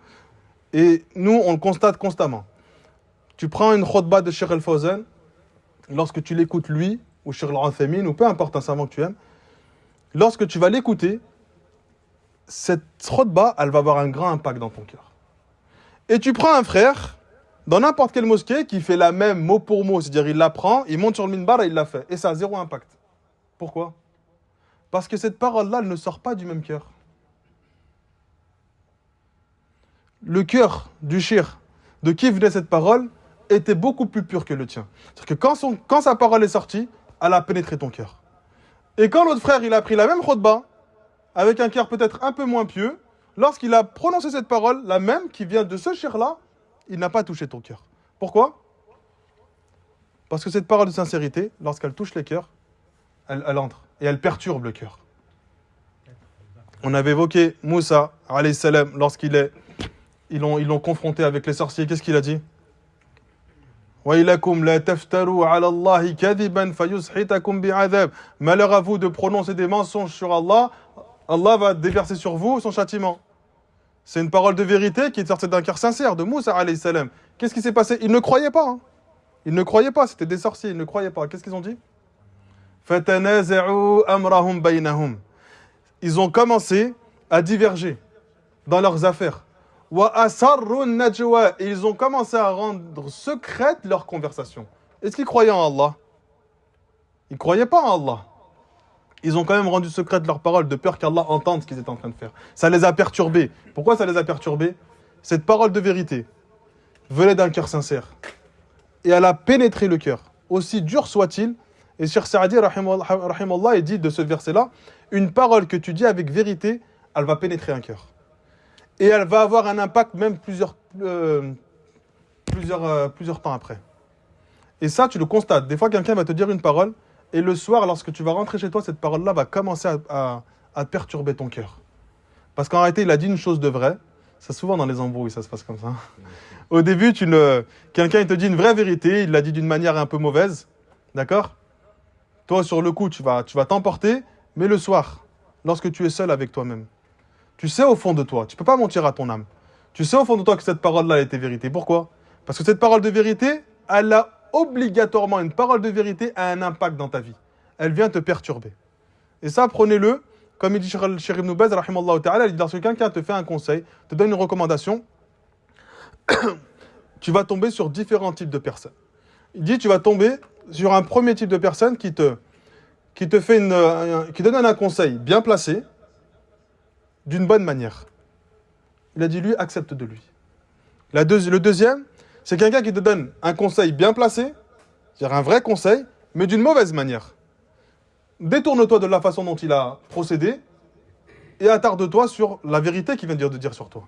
Speaker 1: Et nous, on le constate constamment. Tu prends une khutbah de Cheikh Fawzan, lorsque tu l'écoutes lui, ou Cheikh Al-Uthaymin, ou peu importe un savant que tu aimes, lorsque tu vas l'écouter, cette khutbah, elle va avoir un grand impact dans ton cœur. Et tu prends un frère, dans n'importe quelle mosquée, qui fait la même mot pour mot, c'est-à-dire il l'apprend, il monte sur le minbar et il l'a fait. Et ça a zéro impact. Pourquoi? Parce que cette parole-là, elle ne sort pas du même cœur. le cœur du shir, de qui venait cette parole, était beaucoup plus pur que le tien. C'est-à-dire que quand sa parole est sortie, elle a pénétré ton cœur. Et quand l'autre frère, il a pris la même khutbah, avec un cœur peut-être un peu moins pieux, lorsqu'il a prononcé cette parole, la même qui vient de ce shir-là, il n'a pas touché ton cœur. Pourquoi ? Parce que cette parole de sincérité, lorsqu'elle touche les cœurs, elle entre et elle perturbe le cœur. On avait évoqué Moussa, alayhi salam, ils l'ont confronté avec les sorciers. Qu'est-ce qu'il a dit ? وَإِلَكُمْ لَا تَفْتَرُوا عَلَى اللَّهِ كَذِبًا فَيُسْحِتَكُمْ بِعَذَابٍ. Malheur à vous de prononcer des mensonges sur Allah. Allah va déverser sur vous son châtiment. C'est une parole de vérité qui est sortie d'un cœur sincère de Moussa alayhi salam. Qu'est-ce qui s'est passé ? Ils ne croyaient pas. Hein. Ils ne croyaient pas, c'était des sorciers, ils ne croyaient pas. Qu'est-ce qu'ils ont dit ? فَتَنَازَعُوا أَمْرَهُمْ بَيْنَهُمْ. Ils ont commencé à diverger dans leurs affaires. وَأَسَرُّوا النَّجْوَى. Et ils ont commencé à rendre secrète leur conversation. Est-ce qu'ils croyaient en Allah ? Ils ne croyaient pas en Allah. Ils ont quand même rendu secrète leurs paroles de peur qu'Allah entende ce qu'ils étaient en train de faire. Ça les a perturbés. Pourquoi ça les a perturbés ? Cette parole de vérité venait d'un cœur sincère. Et elle a pénétré le cœur. Aussi dur soit-il, et Cheikh Saadi, rahimallah, il dit de ce verset-là, une parole que tu dis avec vérité, elle va pénétrer un cœur. Et elle va avoir un impact même plusieurs temps après. Et ça, tu le constates. Des fois, quelqu'un va te dire une parole, et le soir, lorsque tu vas rentrer chez toi, cette parole-là va commencer à perturber ton cœur. Parce qu'en réalité, il a dit une chose de vraie. C'est souvent dans les embrouilles, ça se passe comme ça. Au début, quelqu'un il te dit une vraie vérité, il l'a dit d'une manière un peu mauvaise, d'accord ? Toi, sur le coup, tu vas t'emporter, mais le soir, lorsque tu es seul avec toi-même, tu sais au fond de toi, tu ne peux pas mentir à ton âme, tu sais au fond de toi que cette parole-là était vérité. Pourquoi ? Parce que cette parole de vérité, elle a obligatoirement, une parole de vérité a un impact dans ta vie. Elle vient te perturber. Et ça, prenez-le, comme il dit Cheikh Ibn Baz, rahimallahu ta'ala, il dit, lorsque quelqu'un te fait un conseil, te donne une recommandation, tu vas tomber sur différents types de personnes. Il dit, tu vas tomber sur un premier type de personne qui te donne un conseil bien placé, d'une bonne manière. Il a dit, lui, accepte de lui. Le deuxième, c'est quelqu'un qui te donne un conseil bien placé, c'est-à-dire un vrai conseil, mais d'une mauvaise manière. Détourne-toi de la façon dont il a procédé et attarde-toi sur la vérité qu'il vient de dire sur toi.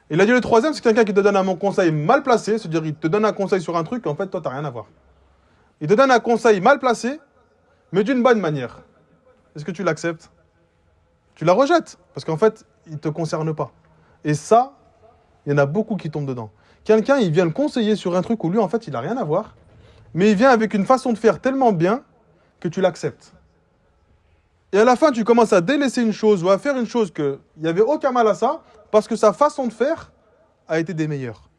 Speaker 1: Il a dit le troisième, c'est quelqu'un qui te donne un conseil mal placé, c'est-à-dire il te donne un conseil sur un truc, en fait, toi, tu n'as rien à voir. Il te donne un conseil mal placé, mais d'une bonne manière. Est-ce que tu l'acceptes ? Tu la rejettes, parce qu'en fait, il ne te concerne pas. Et ça, il y en a beaucoup qui tombent dedans. Quelqu'un, il vient le conseiller sur un truc où lui, en fait, il n'a rien à voir, mais il vient avec une façon de faire tellement bien que tu l'acceptes. Et à la fin, tu commences à délaisser une chose ou à faire une chose qu'il n'y avait aucun mal à ça, parce que sa façon de faire a été des meilleures.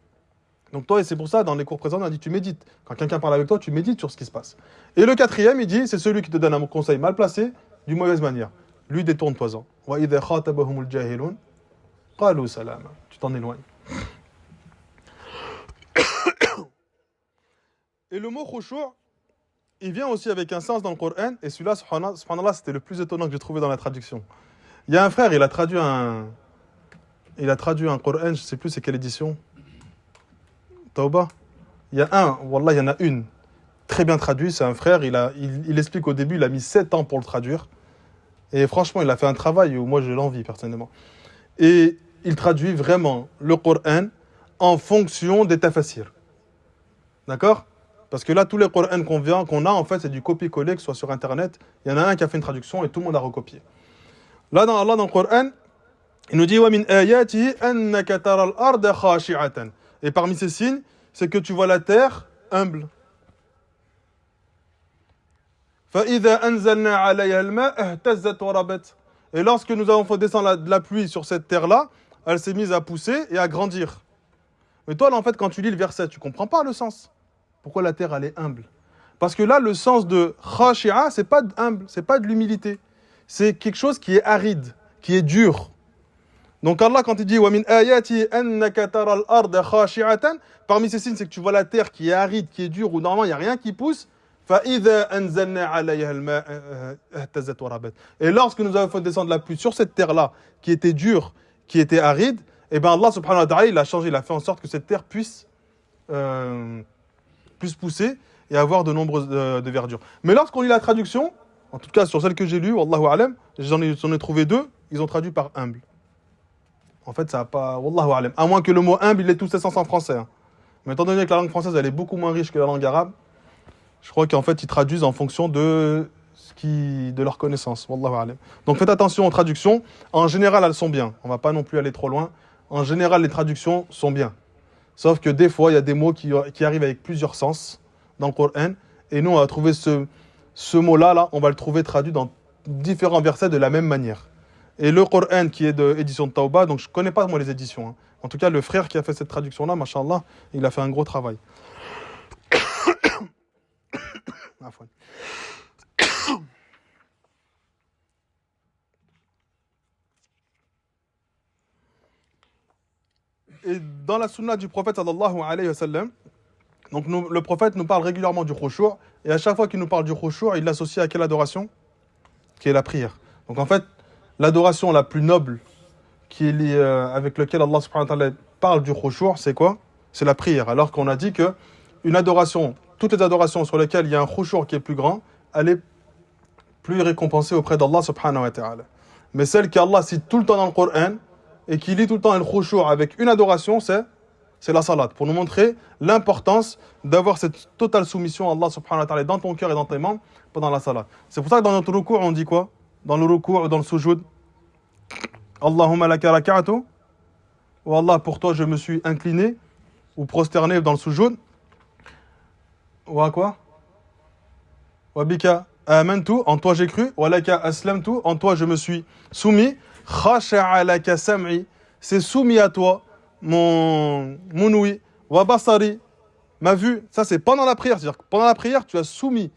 Speaker 1: Donc toi, et c'est pour ça, dans les cours présents, on a dit, tu médites. Quand quelqu'un parle avec toi, tu médites sur ce qui se passe. Et le quatrième, il dit, c'est celui qui te donne un conseil mal placé, d'une mauvaise manière. Lui, détourne-toi-en. وَإِذَا خَاطَبَهُمُ الْجَاهِلُونَ قَالُوا سَلَامًا. Tu t'en éloignes. Et le mot khushu', il vient aussi avec un sens dans le Coran, et celui-là, subhanallah, c'était le plus étonnant que j'ai trouvé dans la traduction. Il y a un frère, il a traduit un Coran, je ne sais plus c'est quelle édition. Tauba. Il y en a une, très bien traduite, c'est un frère, il explique au début, il a mis 7 ans pour le traduire, et franchement, il a fait un travail où moi je l'envie personnellement. Et il traduit vraiment le Coran en fonction des tafasirs. D'accord ? Parce que là, tous les Qur'ans qu'on a, en fait, c'est du copier-coller, que ce soit sur Internet. Il y en a un qui a fait une traduction et tout le monde a recopié. Là, dans le Qur'an, il nous dit وَمِنْ آيَاتِهِ أَنَّكَ تَرَى الْأَرْضَ خَاشِعَةً. Et parmi ces signes, c'est que tu vois la terre humble. فَإِذَا أَنزَلْنَا عَلَيْهَا الْمَاءَ اهْتَزَّتْ وَرَبَتْ. Et lorsque nous avons fait descendre de la pluie sur cette terre-là, elle s'est mise à pousser et à grandir. Mais toi, là, en fait, quand tu lis le verset, tu ne comprends pas le sens. Pourquoi la terre, elle est humble ? Parce que là, le sens de khashi'a, c'est pas humble, c'est pas de l'humilité. C'est quelque chose qui est aride, qui est dur. Donc Allah, quand il dit wa min ayati annaka tara al-ard khashi'atan, parmi ces signes, c'est que tu vois la terre qui est aride, qui est dure, où normalement il y a rien qui pousse. Fa idha anzalna 'alayha al-ma' ihtazat wa rabat. Et lorsque nous avons fait descendre la pluie sur cette terre-là, qui était dure, qui était aride, Et bien Allah subhanahu wa ta'ala, il a changé, il a fait en sorte que cette terre puisse pousser et avoir de nombreuses de verdure. Mais lorsqu'on lit la traduction, en tout cas sur celle que j'ai lue, Wallahu alam, j'en ai trouvé deux, ils ont traduit par humble. En fait, ça n'a pas... Wallahu alam. À moins que le mot humble, il ait tous ses sens en français. Hein. Mais étant donné que la langue française, elle est beaucoup moins riche que la langue arabe, je crois qu'en fait, ils traduisent en fonction de leur connaissance. Wallahu alam. Donc faites attention aux traductions. En général, elles sont bien. On ne va pas non plus aller trop loin. En général, les traductions sont bien. Sauf que des fois, il y a des mots qui arrivent avec plusieurs sens dans le Coran. Et nous, on va trouver ce mot-là, on va le trouver traduit dans différents versets de la même manière. Et le Coran qui est de édition de Tawbah, donc je ne connais pas moi les éditions. Hein. En tout cas, le frère qui a fait cette traduction-là, mashallah, il a fait un gros travail. Et dans la sunna du prophète sallallahu alayhi wa sallam, donc le prophète nous parle régulièrement du khushu', et à chaque fois qu'il nous parle du khushu', il l'associe à quelle adoration ? Qui est la prière. Donc en fait, l'adoration la plus noble qui est liée, avec laquelle Allah subhanahu wa ta'ala parle du khushu', c'est quoi ? C'est la prière. Alors qu'on a dit que une adoration, toutes les adorations sur lesquelles il y a un khushu' qui est plus grand, elle est plus récompensée auprès d'Allah subhanahu wa ta'ala. Mais celle qu'Allah cite tout le temps dans le Coran et qui lit tout le temps le khushu' avec une adoration, c'est la salat, pour nous montrer l'importance d'avoir cette totale soumission à Allah subhanahu wa ta'ala dans ton cœur et dans tes membres pendant la salat. C'est pour ça que dans notre ruku', on dit quoi ? Dans le ruku' ou dans le sujoud, Allahumma laka raka'atu, ou Allah, pour toi je me suis incliné, ou prosterné dans le sujoud, ou à quoi ? Wa bika amantu, en toi j'ai cru, wa laka aslamtu, en toi je me suis soumis, khasha'a laka sam'i, c'est soumis à toi, mon ouïe, wa basari, ma vue, ça c'est pendant la prière, c'est-à-dire que pendant la prière, tu as soumis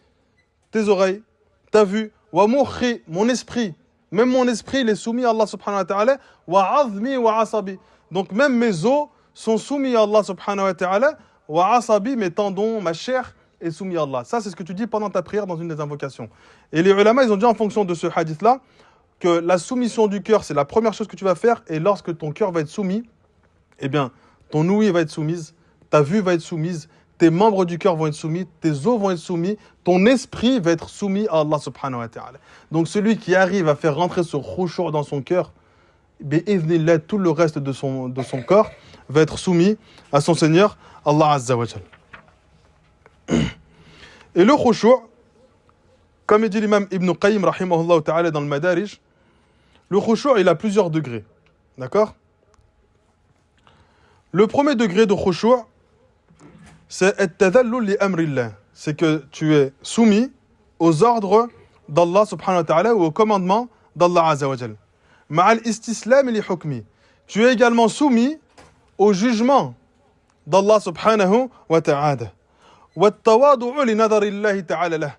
Speaker 1: tes oreilles, ta vue, wa mukhi, mon esprit, même mon esprit, il est soumis à Allah subhanahu wa ta'ala, wa azmi wa asabi, donc même mes os sont soumis à Allah subhanahu wa ta'ala, wa asabi, mes tendons, ma chair est soumis à Allah. Ça c'est ce que tu dis pendant ta prière dans une des invocations. Et les ulama, ils ont dit en fonction de ce hadith-là, que la soumission du cœur, c'est la première chose que tu vas faire, et lorsque ton cœur va être soumis, eh bien, ton ouïe va être soumise, ta vue va être soumise, tes membres du cœur vont être soumis, tes os vont être soumis, ton esprit va être soumis à Allah subhanahu wa ta'ala. Donc celui qui arrive à faire rentrer ce khushu' dans son cœur, bi'idhnillah, tout le reste de son corps va être soumis à son Seigneur, Allah azza wa jal. Et le khushu', comme dit l'imam Ibn Qayyim rahimahullah ta'ala dans le Madarij, le khushu' il a plusieurs degrés. D'accord ? Le premier degré de khushu', c'est at-tadhallul li amrillah. C'est que tu es soumis aux ordres d'Allah subhanahu wa ta'ala ou aux commandements d'Allah azza wa jal. Ma'al istislam li hukmi. Tu es également soumis au jugement d'Allah subhanahu wa ta'ala. Wa at-tawadu'u li nadarillahi ta'ala lah.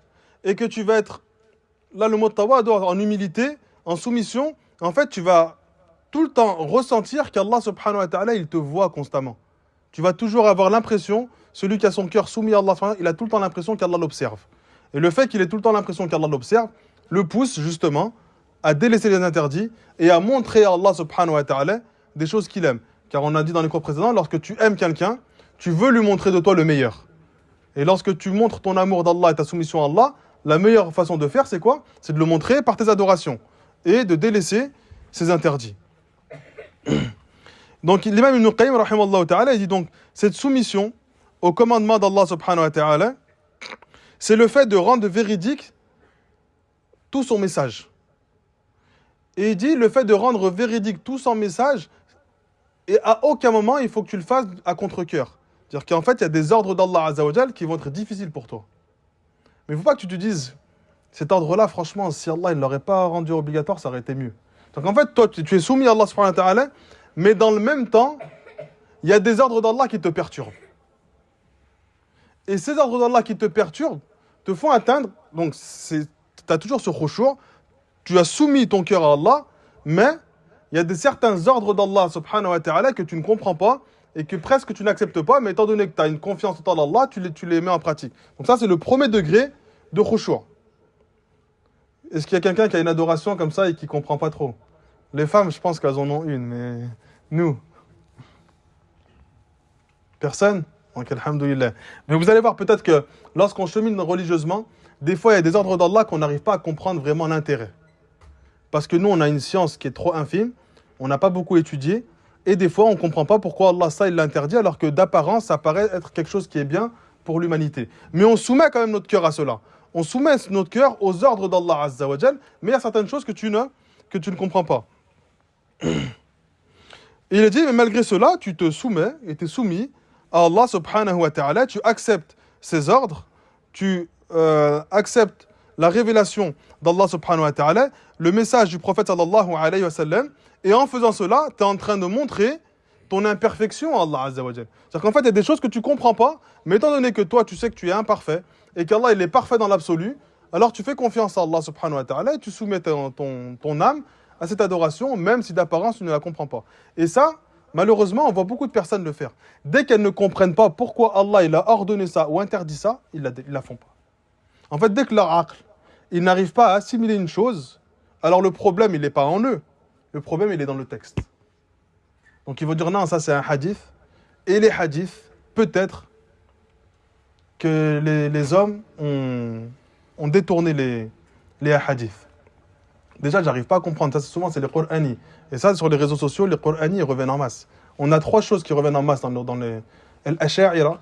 Speaker 1: Et que tu vas être, là le mot tawadu' en humilité, en soumission, en fait tu vas tout le temps ressentir qu'Allah subhanahu wa ta'ala, il te voit constamment. Tu vas toujours avoir l'impression, celui qui a son cœur soumis à Allah, il a tout le temps l'impression qu'Allah l'observe. Et le fait qu'il ait tout le temps l'impression qu'Allah l'observe, le pousse justement à délaisser les interdits et à montrer à Allah subhanahu wa ta'ala des choses qu'il aime. Car on a dit dans les cours précédents, lorsque tu aimes quelqu'un, tu veux lui montrer de toi le meilleur. Et lorsque tu montres ton amour d'Allah et ta soumission à Allah, la meilleure façon de faire, c'est quoi ? C'est de le montrer par tes adorations et de délaisser ses interdits. Donc l'imam Ibn Qayyim rahimahullah ta'ala, il dit donc cette soumission au commandement d'Allah subhanahu wa ta'ala, c'est le fait de rendre véridique tout son message. Et il dit le fait de rendre véridique tout son message, et à aucun moment il faut que tu le fasses à contre-cœur. C'est-à-dire qu'en fait il y a des ordres d'Allah azza wa jal qui vont être difficiles pour toi. Mais il ne faut pas que tu te dises cet ordre-là, franchement, si Allah ne l'aurait pas rendu obligatoire, ça aurait été mieux. Donc en fait, toi, tu es soumis à Allah subhanahu wa ta'ala, mais dans le même temps, il y a des ordres d'Allah qui te perturbent. Et ces ordres d'Allah qui te perturbent te font atteindre, donc tu as toujours ce khushu', tu as soumis ton cœur à Allah, mais il y a certains ordres d'Allah subhanahu wa ta'ala que tu ne comprends pas et que presque tu n'acceptes pas, mais étant donné que tu as une confiance totale en Allah, tu les mets en pratique. Donc ça, c'est le premier degré de khushu'. Est-ce qu'il y a quelqu'un qui a une adoration comme ça et qui ne comprend pas trop ? Les femmes, je pense qu'elles en ont une, mais nous, Personne? Donc, alhamdoulilah. Mais vous allez voir peut-être que lorsqu'on chemine religieusement, des fois, il y a des ordres d'Allah qu'on n'arrive pas à comprendre vraiment l'intérêt. Parce que nous, on a une science qui est trop infime, on n'a pas beaucoup étudié, et des fois, on ne comprend pas pourquoi Allah, ça, il l'interdit, alors que d'apparence, ça paraît être quelque chose qui est bien pour l'humanité. Mais on soumet quand même notre cœur à cela. On soumet notre cœur aux ordres d'Allah Azza wa Jal, mais il y a certaines choses que tu ne comprends pas. Et il a dit, mais malgré cela, tu te soumets et tu es soumis à Allah subhanahu wa ta'ala, tu acceptes ses ordres, tu acceptes la révélation d'Allah subhanahu wa ta'ala, le message du prophète sallallahu alayhi wa sallam, et en faisant cela, tu es en train de montrer ton imperfection à Allah Azza wa Jal. C'est-à-dire qu'en fait, il y a des choses que tu ne comprends pas, mais étant donné que toi, tu sais que tu es imparfait, et qu'Allah, il est parfait dans l'absolu, alors tu fais confiance à Allah subhanahu wa ta'ala, et tu soumets ton âme à cette adoration, même si d'apparence, tu ne la comprends pas. Et ça, malheureusement, on voit beaucoup de personnes le faire. Dès qu'elles ne comprennent pas pourquoi Allah, il a ordonné ça ou interdit ça, ils la font pas. En fait, dès que leur aql, ils n'arrivent pas à assimiler une chose, alors le problème, il n'est pas en eux. Le problème, il est dans le texte. Donc ils vont dire non, ça c'est un hadith. Et les hadiths, peut-être que les hommes ont détourné les hadiths. Déjà, j'arrive pas à comprendre. Ça, souvent, c'est les Qur'ani. Et ça, sur les réseaux sociaux, les Qur'ani, ils reviennent en masse. On a 3 choses qui reviennent en masse dans les... Al-Asha'ira,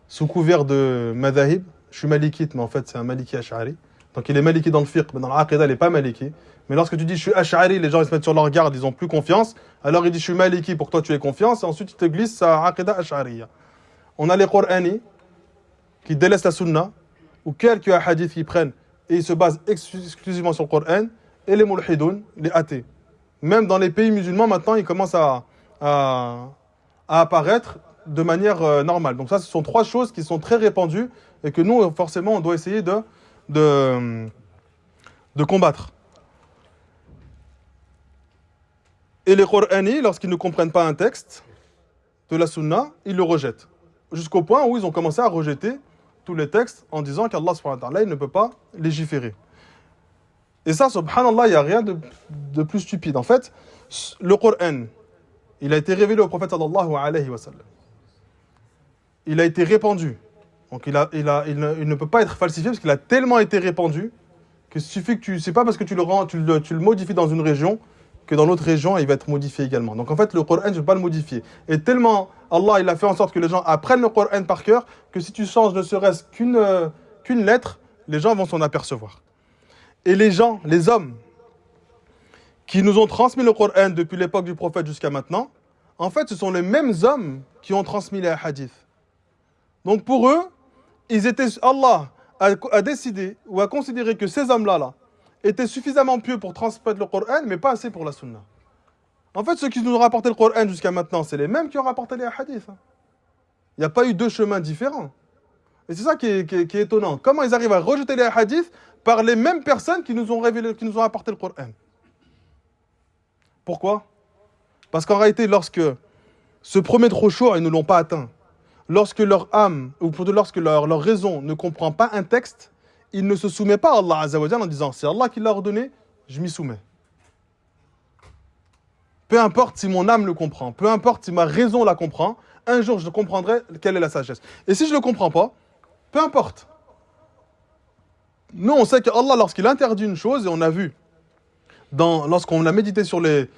Speaker 1: sous couvert de Madahib. Je suis malikite, mais en fait, c'est un maliki ash'ari. Donc, il est maliki dans le fiqh, mais dans l'aqidah, il n'est pas maliki. Mais lorsque tu dis je suis ash'ari, les gens ils se mettent sur leur garde, ils n'ont plus confiance. Alors, il dit je suis maliki pour que toi tu aies confiance. Et ensuite, il te glisse sa aqidah ash'ariya. On a les Qur'ani qui délaissent la sunna, ou quelques hadiths qui prennent et ils se basent exclusivement sur le Coran. Et les mulhidoun, les athées. Même dans les pays musulmans, maintenant, ils commencent à apparaître de manière normale. Donc ça, ce sont 3 choses qui sont très répandues et que nous, forcément, on doit essayer de combattre. Et les Qur'ani, lorsqu'ils ne comprennent pas un texte de la sunna, ils le rejettent. Jusqu'au point où ils ont commencé à rejeter tous les textes en disant qu'Allah subhanahu wa ta'ala, il ne peut pas légiférer. Et ça, subhanallah, il n'y a rien de plus stupide. En fait, le Coran, il a été révélé au prophète sallallahu alayhi wa sallam. Il a été répandu. Donc il ne peut pas être falsifié parce qu'il a tellement été répandu que suffit que c'est pas parce que tu le modifies dans une région que dans l'autre région, il va être modifié également. Donc en fait, le Coran, je ne peux pas le modifier. Et tellement Allah, il a fait en sorte que les gens apprennent le Coran par cœur que si tu changes ne serait-ce qu'une lettre, les gens vont s'en apercevoir. Et les gens, les hommes, qui nous ont transmis le Coran depuis l'époque du prophète jusqu'à maintenant, en fait, ce sont les mêmes hommes qui ont transmis les hadiths. Donc pour eux, Allah a décidé ou a considéré que ces hommes-là étaient suffisamment pieux pour transmettre le Coran, mais pas assez pour la sunna. En fait, ceux qui nous ont rapporté le Coran jusqu'à maintenant, c'est les mêmes qui ont rapporté les hadiths. Il n'y a pas eu 2 chemins différents. Et c'est ça qui est étonnant. Comment ils arrivent à rejeter les hadiths par les mêmes personnes qui nous ont apporté le Coran. Pourquoi? Parce qu'en réalité, lorsque ce premier khushu', ils ne l'ont pas atteint, lorsque leur âme, ou plutôt lorsque leur raison ne comprend pas un texte, ils ne se soumettent pas à Allah Azza wa Jalla en disant c'est Allah qui l'a ordonné, je m'y soumets. Peu importe si mon âme le comprend, peu importe si ma raison la comprend, un jour je comprendrai quelle est la sagesse. Et si je ne le comprends pas, peu importe. Nous, on sait qu'Allah, lorsqu'il interdit une chose, et on a vu, lorsqu'on a médité sur les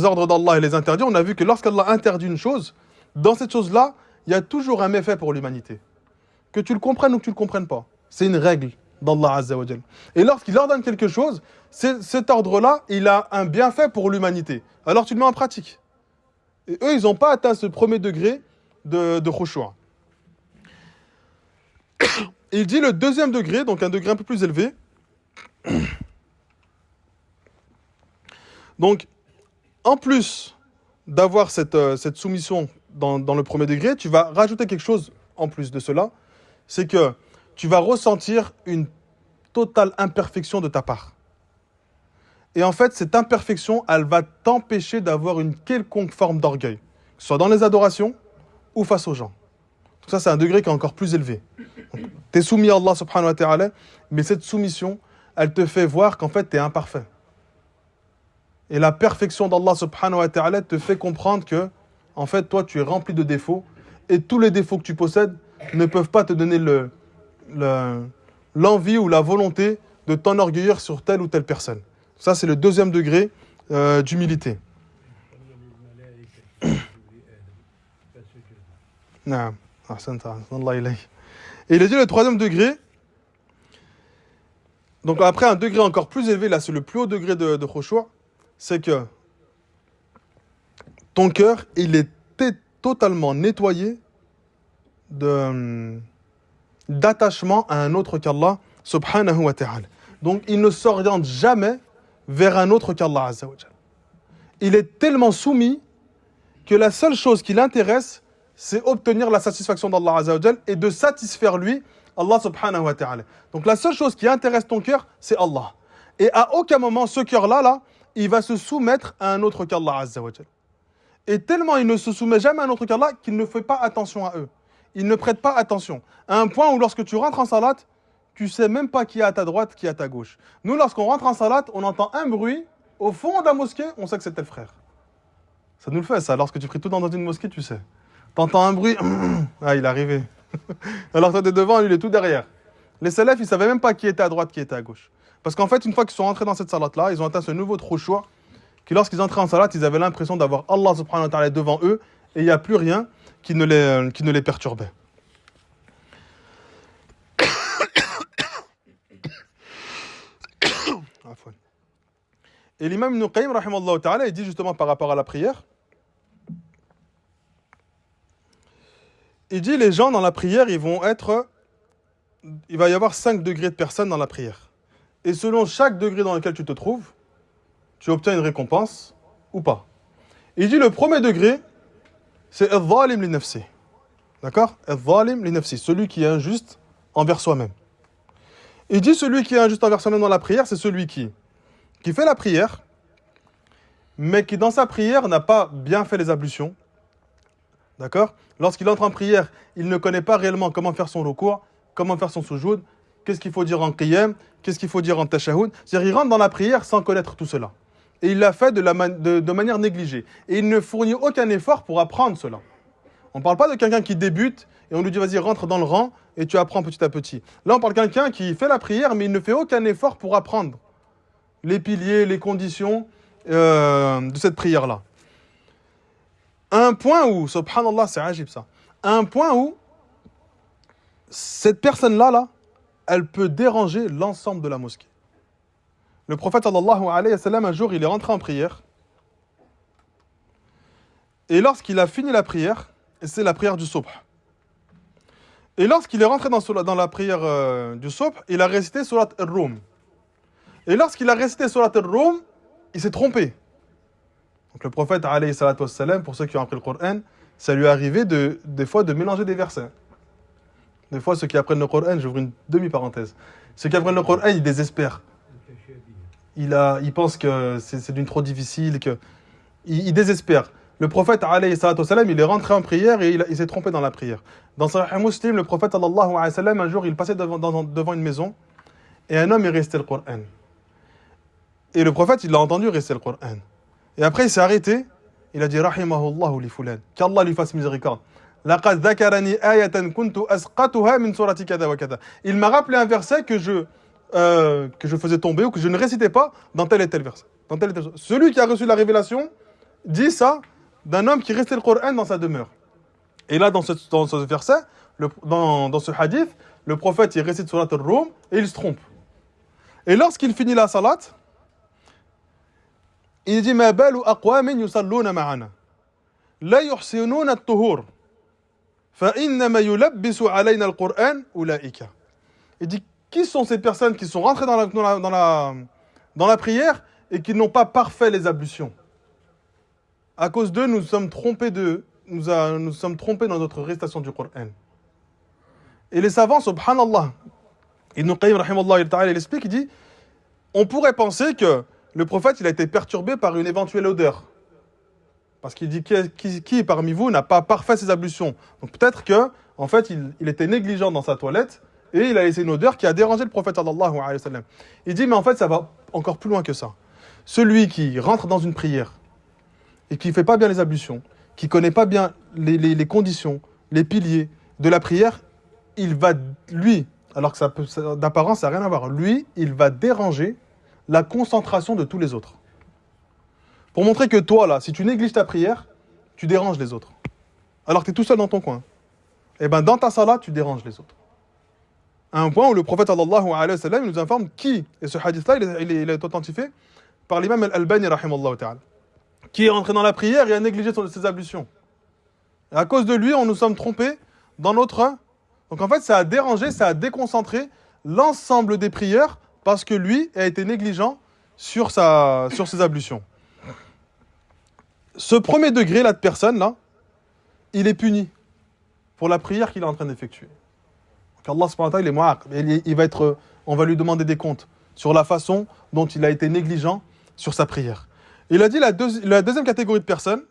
Speaker 1: ordres d'Allah et les interdits, on a vu que lorsqu'Allah interdit une chose, dans cette chose-là, il y a toujours un méfait pour l'humanité. Que tu le comprennes ou que tu ne le comprennes pas. C'est une règle d'Allah Azza wa Jal. Et lorsqu'il ordonne quelque chose, cet ordre-là, il a un bienfait pour l'humanité. Alors tu le mets en pratique. Et eux, ils n'ont pas atteint ce premier degré de khushu'. Il dit le 2e degré, donc un degré un peu plus élevé. Donc, en plus d'avoir cette soumission dans le premier degré, tu vas rajouter quelque chose en plus de cela. C'est que tu vas ressentir une totale imperfection de ta part. Et en fait, cette imperfection, elle va t'empêcher d'avoir une quelconque forme d'orgueil, que ce soit dans les adorations ou face aux gens. Donc ça, c'est un degré qui est encore plus élevé. Tu es soumis à Allah subhanahu wa ta'ala, mais cette soumission, elle te fait voir qu'en fait, tu es imparfait. Et la perfection d'Allah subhanahu wa ta'ala te fait comprendre que, en fait, toi, tu es rempli de défauts et tous les défauts que tu possèdes ne peuvent pas te donner l'envie ou la volonté de t'enorgueillir sur telle ou telle personne. Ça, c'est le deuxième degré d'humilité. Naam. Ahsanta. Allah ilayk. Et il a dit le troisième degré. Donc après un degré encore plus élevé, là c'est le plus haut degré de khushu', c'est que ton cœur, il est totalement nettoyé d'attachement à un autre qu'Allah subhanahu wa ta'ala. Donc il ne s'oriente jamais vers un autre qu'Allah azza wa jalla. Il est tellement soumis que la seule chose qui l'intéresse, c'est obtenir la satisfaction d'Allah azza wa jalla et de satisfaire lui, Allah subhanahu wa ta'ala. Donc la seule chose qui intéresse ton cœur, c'est Allah. Et à aucun moment, ce cœur-là, il va se soumettre à un autre qu'Allah azza wa jalla. Et tellement il ne se soumet jamais à un autre qu'Allah qu'il ne fait pas attention à eux. Il ne prête pas attention. À un point où lorsque tu rentres en salat, tu sais même pas qui est à ta droite, qui est à ta gauche. Nous, lorsqu'on rentre en salat, on entend un bruit. Au fond de la mosquée, on sait que c'est tel frère. Ça nous le fait, ça. Lorsque tu pries tout dans une mosquée, tu sais. T'entends un bruit, ah, il est arrivé. Alors toi, t'es devant, lui, il est tout derrière. Les salafs, ils savaient même pas qui était à droite, qui était à gauche. Parce qu'en fait, une fois qu'ils sont rentrés dans cette salat-là, ils ont atteint ce nouveau khushu', que lorsqu'ils entraient en salat, ils avaient l'impression d'avoir Allah subhanahu wa ta'ala devant eux, et il n'y a plus rien qui ne les perturbait. Et l'imam Ibn Qayyim, rahimahullah ta'ala, il dit justement par rapport à la prière, il dit les gens dans la prière, il va y avoir 5 degrés de personnes dans la prière. Et selon chaque degré dans lequel tu te trouves, tu obtiens une récompense ou pas. Il dit le premier degré, c'est al-zalim li nafsi. D'accord? Al-zalim li nafsi, celui qui est injuste envers soi-même. Il dit celui qui est injuste envers soi-même dans la prière, c'est celui qui fait la prière, mais qui dans sa prière n'a pas bien fait les ablutions. D'accord? Lorsqu'il entre en prière, il ne connaît pas réellement comment faire son recours, comment faire son sujoud, qu'est-ce qu'il faut dire en qiyam, qu'est-ce qu'il faut dire en tashahhud. C'est-à-dire il rentre dans la prière sans connaître tout cela. Et il l'a fait de manière négligée. Et il ne fournit aucun effort pour apprendre cela. On ne parle pas de quelqu'un qui débute et on lui dit vas-y rentre dans le rang et tu apprends petit à petit. Là on parle de quelqu'un qui fait la prière mais il ne fait aucun effort pour apprendre les piliers, les conditions de cette prière-là. À un point où, subhanallah, c'est ajib ça, à un point où cette personne-là, elle peut déranger l'ensemble de la mosquée. Le prophète sallallahu alayhi wa sallam, un jour, il est rentré en prière. Et lorsqu'il a fini la prière, et c'est la prière du subh. Et lorsqu'il est rentré dans la prière du subh, il a récité surat al-Rum. Et lorsqu'il a récité surat al-Rum, il s'est trompé. Donc le prophète alayhi salatu wassalam, pour ceux qui ont appris le Coran, ça lui est arrivé des fois de mélanger des versets. Des fois, ceux qui apprennent le Coran, j'ouvre une demi-parenthèse, ceux qui apprennent le Coran, ils désespèrent. Ils pensent que c'est d'une trop difficile, il désespère. Le prophète alayhi salatu wassalam, il est rentré en prière et il s'est trompé dans la prière. Dans Sahih Muslim, le prophète sallallahu alayhi wa sallam, un jour, il passait devant une maison et un homme est resté le Coran. Et le prophète, il l'a entendu réciter le Coran. Et après, il s'est arrêté. Il a dit Rahimahullahu li fulan. Qu'Allah lui fasse miséricorde. Laqad dhakarani ayatan kuntu asqatuha min surati kada wa kada. Il m'a rappelé un verset que je faisais tomber ou que je ne récitais pas dans tel et tel verset. Celui qui a reçu la révélation dit ça d'un homme qui restait le Coran dans sa demeure. Et là, dans ce verset, dans ce hadith, le prophète il récite surat al-Rum et il se trompe. Et lorsqu'il finit la salat, il dit ma balu aqwamin yusalluna ma'ana la yuhsinuna at-tuhur fa innama yulabbisu alayna al-Qur'an ulaika. Il dit qui sont ces personnes qui sont rentrées dans la prière et qui n'ont pas parfait les ablutions. À cause d'eux, nous sommes trompés dans notre récitation du Coran. Et les savants, subhanallah, Ibn Qayyim rahimahullah ta'ala, il explique, il dit on pourrait penser que le prophète, il a été perturbé par une éventuelle odeur. Parce qu'il dit qui parmi vous n'a pas parfait ses ablutions. Donc peut-être que, en fait, il était négligent dans sa toilette et il a laissé une odeur qui a dérangé le prophète sallallahu alayhi wa sallam. Il dit mais en fait, ça va encore plus loin que ça. Celui qui rentre dans une prière et qui ne fait pas bien les ablutions, qui ne connaît pas bien les conditions les piliers de la prière, il va, lui, alors que d'apparence, ça n'a rien à voir, lui, il va déranger la concentration de tous les autres. Pour montrer que toi, là, si tu négliges ta prière, tu déranges les autres. Alors que tu es tout seul dans ton coin. Et bien, dans ta salat, tu déranges les autres. À un point où le prophète sallallahu alayhi wa sallam nous informe qui, et ce hadith-là, il est authentifié par l'imam al-Albani, rahimallahu ta'ala, qui est rentré dans la prière et a négligé ses ablutions. Et à cause de lui, on nous sommes trompés dans notre... Donc en fait, ça a dérangé, ça a déconcentré l'ensemble des prières parce que lui a été négligent sur ses ablutions. Ce premier degré là de personne là, il est puni pour la prière qu'il est en train d'effectuer. Donc Allah subhanahu wa ta'ala, il est mu'aqib. Il va être, on va lui demander des comptes sur la façon dont il a été négligent sur sa prière. Il a dit la deuxième catégorie de personnes,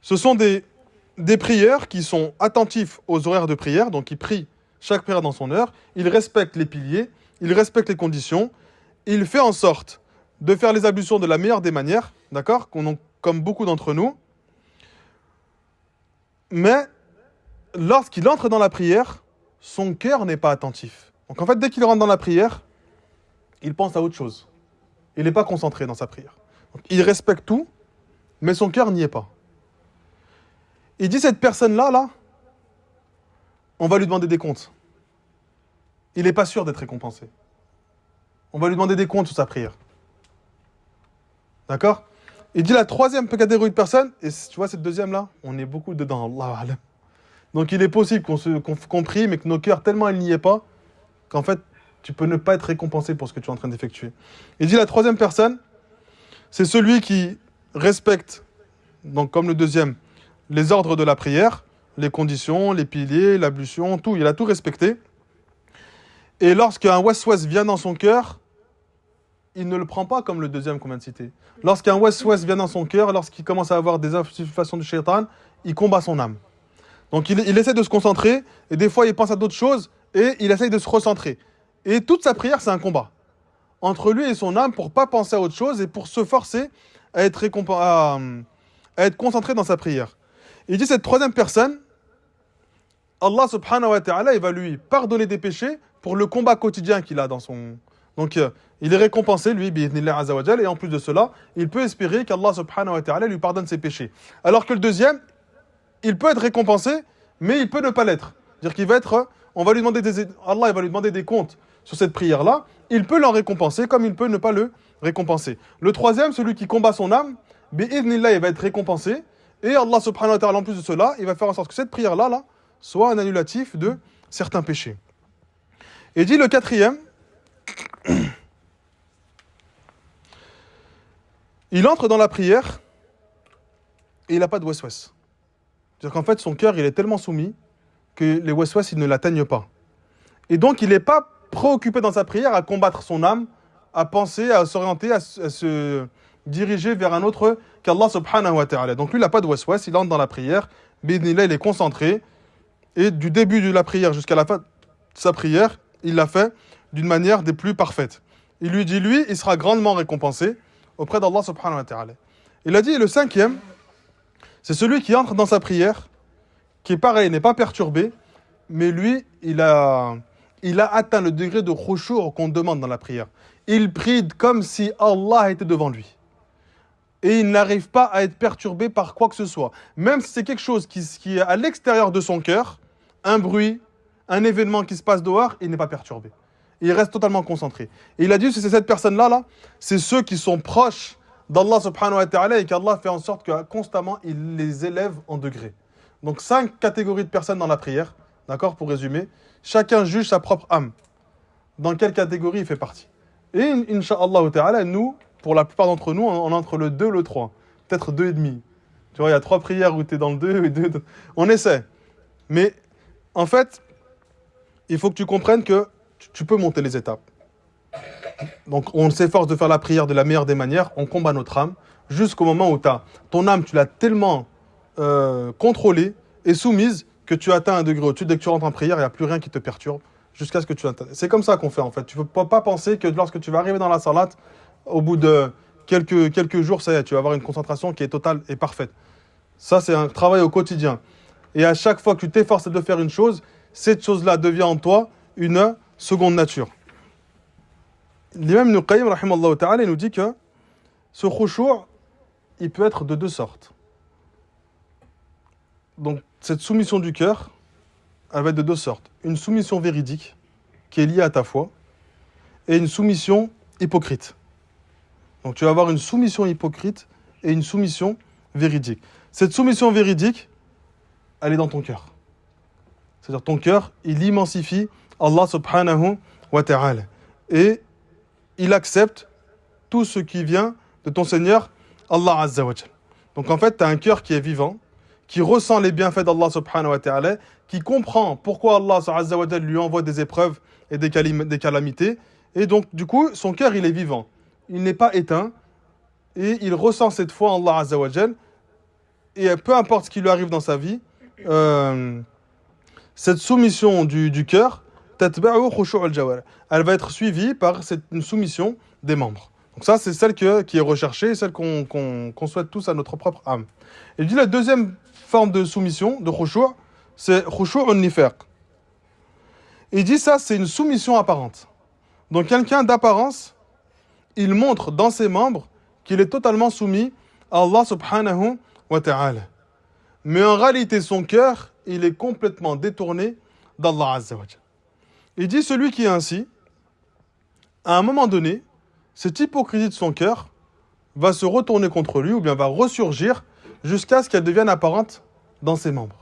Speaker 1: ce sont des prières qui sont attentifs aux horaires de prière, donc ils prient chaque prière dans son heure, ils respectent les piliers, ils respectent les conditions, il fait en sorte de faire les ablutions de la meilleure des manières, d'accord, comme beaucoup d'entre nous, mais lorsqu'il entre dans la prière, son cœur n'est pas attentif. Donc en fait, dès qu'il rentre dans la prière, il pense à autre chose. Il n'est pas concentré dans sa prière. Donc, il respecte tout, mais son cœur n'y est pas. Il dit cette personne-là, on va lui demander des comptes. Il n'est pas sûr d'être récompensé. On va lui demander des comptes sur sa prière. D'accord? Il dit la troisième catégorie de personnes, et tu vois cette deuxième-là, on est beaucoup dedans, Allah alam. Donc il est possible qu'on prie, mais que nos cœurs, tellement ils n'y est pas, qu'en fait, tu peux ne pas être récompensé pour ce que tu es en train d'effectuer. Il dit la troisième personne, c'est celui qui respecte, donc comme le deuxième, les ordres de la prière, les conditions, les piliers, l'ablution, tout, il a tout respecté. Et lorsqu'un waswas vient dans son cœur, il ne le prend pas comme le deuxième qu'on vient de citer. Lorsqu'un waswas vient dans son cœur, lorsqu'il commence à avoir des insinuations du shaitan, il combat son âme. Donc il essaie de se concentrer, et des fois il pense à d'autres choses, et il essaie de se recentrer. Et toute sa prière, c'est un combat entre lui et son âme pour ne pas penser à autre chose et pour se forcer à être concentré dans sa prière. Il dit cette troisième personne, Allah subhanahu wa ta'ala, il va lui pardonner des péchés pour le combat quotidien qu'il a dans son... Donc il est récompensé, lui, bi'idhnillah azza wa jal, et en plus de cela, il peut espérer qu'Allah subhanahu wa ta'ala lui pardonne ses péchés. Alors que le deuxième, il peut être récompensé, mais il peut ne pas l'être. C'est-à-dire qu'il va être... Allah il va lui demander des comptes sur cette prière-là, il peut l'en récompenser comme il peut ne pas le récompenser. Le troisième, celui qui combat son âme, bi'idhnillah, il va être récompensé, et Allah subhanahu wa ta'ala, en plus de cela, il va faire en sorte que cette prière-là soit un annulatif de certains péchés. Et dit le quatrième, il entre dans la prière et il n'a pas de waswas. C'est-à-dire qu'en fait, son cœur, il est tellement soumis que les waswas, ils ne l'atteignent pas. Et donc, il n'est pas préoccupé dans sa prière à combattre son âme, à penser, à s'orienter, à se diriger vers un autre qu'Allah subhanahu wa ta'ala. Donc lui, il n'a pas de waswas, il entre dans la prière, bi'idhnillah, il est concentré, et du début de la prière jusqu'à la fin de sa prière, il l'a fait d'une manière des plus parfaites. Il lui dit, lui, il sera grandement récompensé auprès d'Allah subhanahu wa ta'ala. Il a dit, le cinquième, c'est celui qui entre dans sa prière, qui est pareil, n'est pas perturbé, mais lui, il a atteint le degré de khushu' qu'on demande dans la prière. Il prie comme si Allah était devant lui. Et il n'arrive pas à être perturbé par quoi que ce soit. Même si c'est quelque chose qui est à l'extérieur de son cœur, un bruit, un événement qui se passe dehors, il n'est pas perturbé. Il reste totalement concentré. Et il a dit, c'est cette personne-là, c'est ceux qui sont proches d'Allah subhanahu wa ta'ala et qu'Allah fait en sorte que constamment, il les élève en degrés. Donc 5 catégories de personnes dans la prière, d'accord, pour résumer. Chacun juge sa propre âme. Dans quelle catégorie il fait partie. Et incha'Allah ta'ala, nous, pour la plupart d'entre nous, on est entre le 2 et le 3. Peut-être 2,5. Tu vois, il y a 3 prières où tu es dans le 2 et 2. On essaie. Mais en fait, il faut que tu comprennes que tu peux monter les étapes. Donc on s'efforce de faire la prière de la meilleure des manières, on combat notre âme, jusqu'au moment où ton âme, tu l'as tellement contrôlée et soumise que tu atteins un degré au-dessus. Dès que tu rentres en prière, il n'y a plus rien qui te perturbe, jusqu'à ce que tu atteignes. C'est comme ça qu'on fait en fait. Tu ne peux pas penser que lorsque tu vas arriver dans la salat, au bout de quelques jours, ça y est, tu vas avoir une concentration qui est totale et parfaite. Ça, c'est un travail au quotidien. Et à chaque fois que tu t'efforces de faire une chose, cette chose-là devient en toi une seconde nature. L'imam Ibn Qayyim, rahimallahu ta'ala, il nous dit que ce khushu', il peut être de deux sortes. Donc, cette soumission du cœur, elle va être de deux sortes. Une soumission véridique, qui est liée à ta foi, et une soumission hypocrite. Donc, tu vas avoir une soumission hypocrite et une soumission véridique. Cette soumission véridique, elle est dans ton cœur. C'est-à-dire, ton cœur, il immensifie Allah subhanahu wa ta'ala. Et il accepte tout ce qui vient de ton Seigneur, Allah azza wa jal. Donc, en fait, tu as un cœur qui est vivant, qui ressent les bienfaits d'Allah subhanahu wa ta'ala, qui comprend pourquoi Allah azza wa jal lui envoie des épreuves et des calamités. Et donc, du coup, son cœur, il est vivant. Il n'est pas éteint. Et il ressent cette foi en Allah azza wa jal. Et peu importe ce qui lui arrive dans sa vie, cette soumission du cœur, elle va être suivie par une soumission des membres. Donc ça, c'est celle qui est recherchée, celle qu'on souhaite tous à notre propre âme. Et il dit la deuxième forme de soumission, de khushu', c'est khushu'un nifaq. Il dit ça, c'est une soumission apparente. Donc quelqu'un d'apparence, il montre dans ses membres qu'il est totalement soumis à Allah subhanahu wa ta'ala. Mais en réalité, son cœur, il est complètement détourné d'Allah azza wa jal. Il dit celui qui est ainsi, à un moment donné, cette hypocrisie de son cœur va se retourner contre lui ou bien va ressurgir jusqu'à ce qu'elle devienne apparente dans ses membres.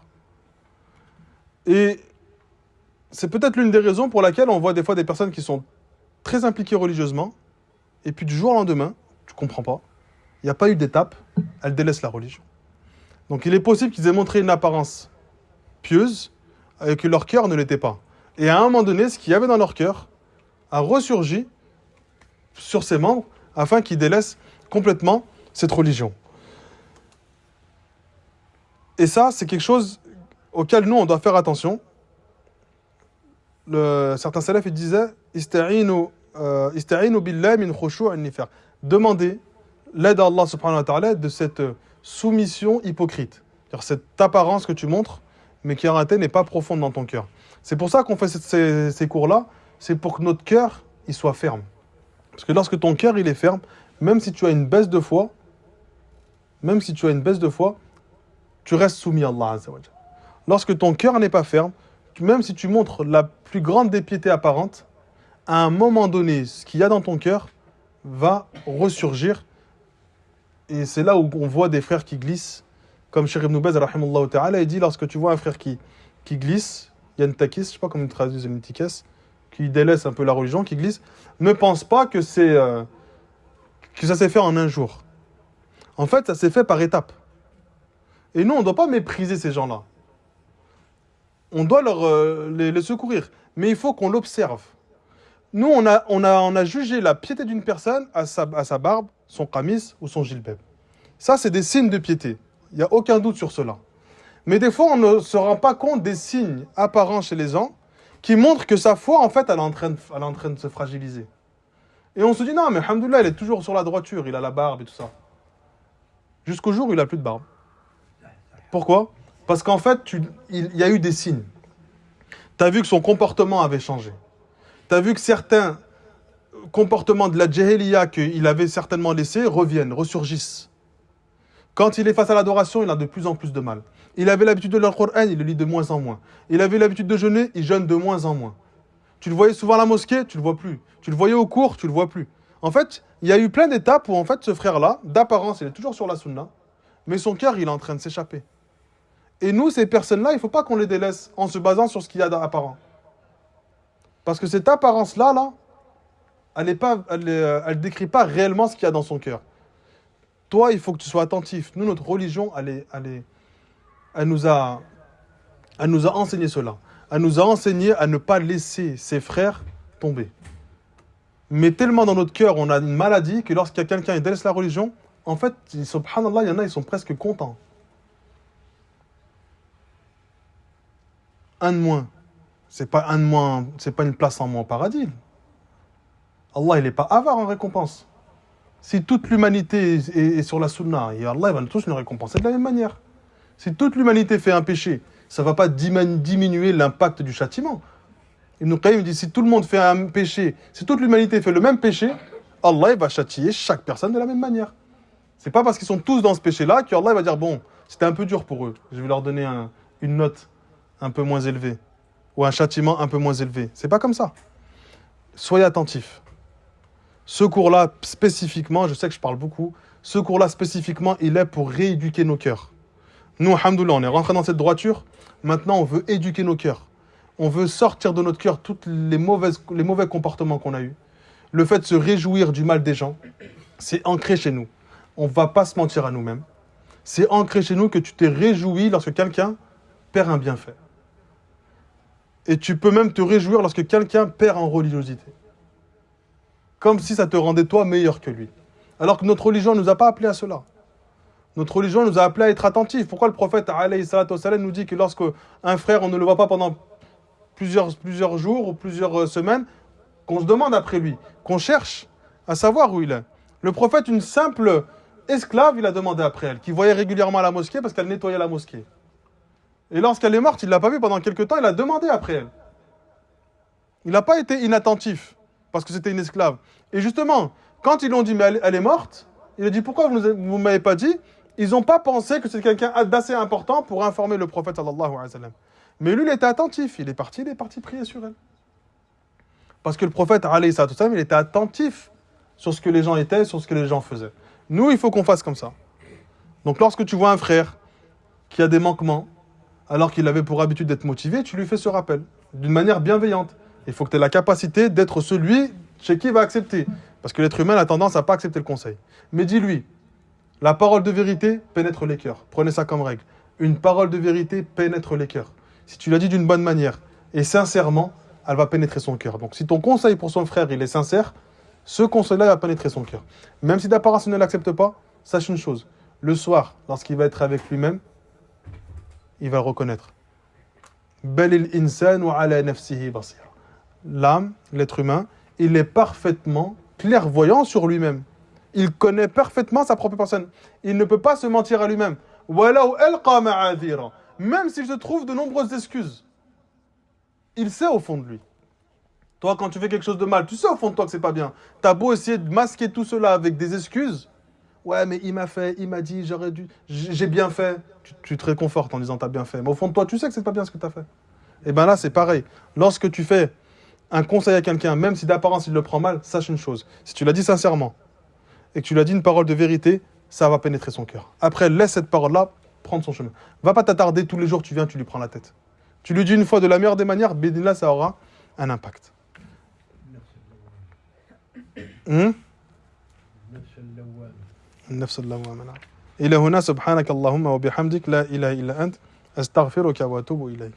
Speaker 1: Et c'est peut-être l'une des raisons pour laquelle on voit des fois des personnes qui sont très impliquées religieusement et puis du jour au lendemain, tu comprends pas, il n'y a pas eu d'étape, elles délaissent la religion. Donc il est possible qu'ils aient montré une apparence pieuse et que leur cœur ne l'était pas. Et à un moment donné, ce qu'il y avait dans leur cœur a ressurgi sur ses membres afin qu'ils délaissent complètement cette religion. Et ça, c'est quelque chose auquel nous, on doit faire attention. Certains salafs ils disaient « Ista'inu billah min khushu'in nifaq » Demandez l'aide à Allah subhanahu wa ta'ala de cette soumission hypocrite. C'est-à-dire cette apparence que tu montres, mais qui en réalité n'est pas profonde dans ton cœur. C'est pour ça qu'on fait ces cours-là, c'est pour que notre cœur il soit ferme. Parce que lorsque ton cœur il est ferme, même si tu as une baisse de foi, tu restes soumis à Allah azza wa jal. Lorsque ton cœur n'est pas ferme, même si tu montres la plus grande des piétés apparentes, à un moment donné, ce qu'il y a dans ton cœur va ressurgir. Et c'est là où on voit des frères qui glissent, comme Cheikh Ibn Baz, rahimahullah ta'ala, il dit, lorsque tu vois un frère qui glisse, yantakis, je ne sais pas comment ils traduisent yantikes, qui délaisse un peu la religion, qui glisse, ne pense pas que ça s'est fait en un jour. En fait, ça s'est fait par étapes. Et nous, on ne doit pas mépriser ces gens-là. On doit les secourir. Mais il faut qu'on l'observe. Nous, on a jugé la piété d'une personne à sa barbe, son qamis ou son jilbab. Ça, c'est des signes de piété. Il n'y a aucun doute sur cela. Mais des fois, on ne se rend pas compte des signes apparents chez les gens qui montrent que sa foi, en fait, elle est en train de se fragiliser. Et on se dit, non, mais alhamdoulilah, il est toujours sur la droiture, il a la barbe et tout ça. Jusqu'au jour où il n'a plus de barbe. Pourquoi ? Parce qu'en fait, il y a eu des signes. Tu as vu que son comportement avait changé. Tu as vu que certains comportements de la jahiliya qu'il avait certainement laissés reviennent, ressurgissent. Quand il est face à l'adoration, il a de plus en plus de mal. Il avait l'habitude de lire le Coran, il le lit de moins en moins. Il avait l'habitude de jeûner, il jeûne de moins en moins. Tu le voyais souvent à la mosquée, tu le vois plus. Tu le voyais au cours, tu le vois plus. En fait, il y a eu plein d'étapes où en fait ce frère-là, d'apparence, il est toujours sur la sunna, mais son cœur, il est en train de s'échapper. Et nous, ces personnes-là, il ne faut pas qu'on les délaisse en se basant sur ce qu'il y a d'apparent. Parce que cette apparence-là, elle ne décrit pas réellement ce qu'il y a dans son cœur. Toi, il faut que tu sois attentif. Nous, notre religion, elle nous a enseigné cela. Elle nous a enseigné à ne pas laisser ses frères tomber. Mais tellement dans notre cœur, on a une maladie que lorsqu'il y a quelqu'un qui délaisse la religion, en fait, subhanallah, il y en a, ils sont presque contents. Un de moins. C'est pas une place en moins au paradis. Allah, il n'est pas avare en récompense. Si toute l'humanité est sur la sunna, et Allah va tous nous récompenser de la même manière. Si toute l'humanité fait un péché, ça ne va pas diminuer l'impact du châtiment. Ibn Qayyim dit, si tout le monde fait un péché, si toute l'humanité fait le même péché, Allah il va châtier chaque personne de la même manière. C'est pas parce qu'ils sont tous dans ce péché-là qu'Allah va dire, bon, c'était un peu dur pour eux, je vais leur donner une note un peu moins élevée, ou un châtiment un peu moins élevé. C'est pas comme ça. Soyez attentifs. Ce cours-là, spécifiquement, je sais que je parle beaucoup, ce cours-là, spécifiquement, il est pour rééduquer nos cœurs. Nous, alhamdoulilah, on est rentré dans cette droiture. Maintenant, on veut éduquer nos cœurs. On veut sortir de notre cœur tous les mauvais comportements qu'on a eus. Le fait de se réjouir du mal des gens, c'est ancré chez nous. On ne va pas se mentir à nous-mêmes. C'est ancré chez nous que tu t'es réjoui lorsque quelqu'un perd un bienfait. Et tu peux même te réjouir lorsque quelqu'un perd en religiosité. Comme si ça te rendait toi meilleur que lui. Alors que notre religion ne nous a pas appelés à cela. Notre religion nous a appelés à être attentifs. Pourquoi le prophète alayhi salatu wassalam, nous dit que lorsque un frère, on ne le voit pas pendant plusieurs jours ou plusieurs semaines, qu'on se demande après lui, qu'on cherche à savoir où il est. Le prophète, une simple esclave, il a demandé après elle, qui voyait régulièrement à la mosquée parce qu'elle nettoyait la mosquée. Et lorsqu'elle est morte, il ne l'a pas vue pendant quelques temps, il a demandé après elle. Il n'a pas été inattentif parce que c'était une esclave. Et justement, quand ils lui ont dit, mais elle est morte, il a dit, pourquoi vous ne m'avez pas dit? Ils n'ont pas pensé que c'était quelqu'un d'assez important pour informer le prophète sallallahu alayhi wa sallam. Mais lui, il était attentif. Il est parti prier sur elle. Parce que le prophète alayhi wa sallam, il était attentif sur ce que les gens étaient, sur ce que les gens faisaient. Nous, il faut qu'on fasse comme ça. Donc lorsque tu vois un frère qui a des manquements, alors qu'il avait pour habitude d'être motivé, tu lui fais ce rappel, d'une manière bienveillante. Il faut que tu aies la capacité d'être celui chez qui il va accepter. Parce que l'être humain a tendance à ne pas accepter le conseil. Mais dis-lui, la parole de vérité pénètre les cœurs. Prenez ça comme règle. Une parole de vérité pénètre les cœurs. Si tu l'as dit d'une bonne manière et sincèrement, elle va pénétrer son cœur. Donc si ton conseil pour son frère, il est sincère, ce conseil-là va pénétrer son cœur. Même si d'apparence il ne l'accepte pas, sache une chose. Le soir, lorsqu'il va être avec lui-même, il va le reconnaître. L'âme, l'être humain, il est parfaitement clairvoyant sur lui-même. Il connaît parfaitement sa propre personne. Il ne peut pas se mentir à lui-même. Même s'il se trouve de nombreuses excuses. Il sait au fond de lui. Toi, quand tu fais quelque chose de mal, tu sais au fond de toi que c'est pas bien. T'as beau essayer de masquer tout cela avec des excuses. Ouais, mais il m'a fait, il m'a dit, j'aurais dû, j'ai bien fait. Tu te réconfortes en disant t'as bien fait. Mais au fond de toi, tu sais que c'est pas bien ce que t'as fait. Et bien là, c'est pareil. Lorsque tu fais un conseil à quelqu'un, même si d'apparence il le prend mal, sache une chose. Si tu l'as dit sincèrement et que tu l'as dit une parole de vérité, ça va pénétrer son cœur. Après, laisse cette parole-là prendre son chemin. Va pas t'attarder tous les jours, tu viens, tu lui prends la tête. Tu lui dis une fois de la meilleure des manières, là, ça aura un impact. النفس اللوامة إلى هنا سبحانك اللهم وبحمدك لا إله إلا أنت أستغفرك وأتوب إليك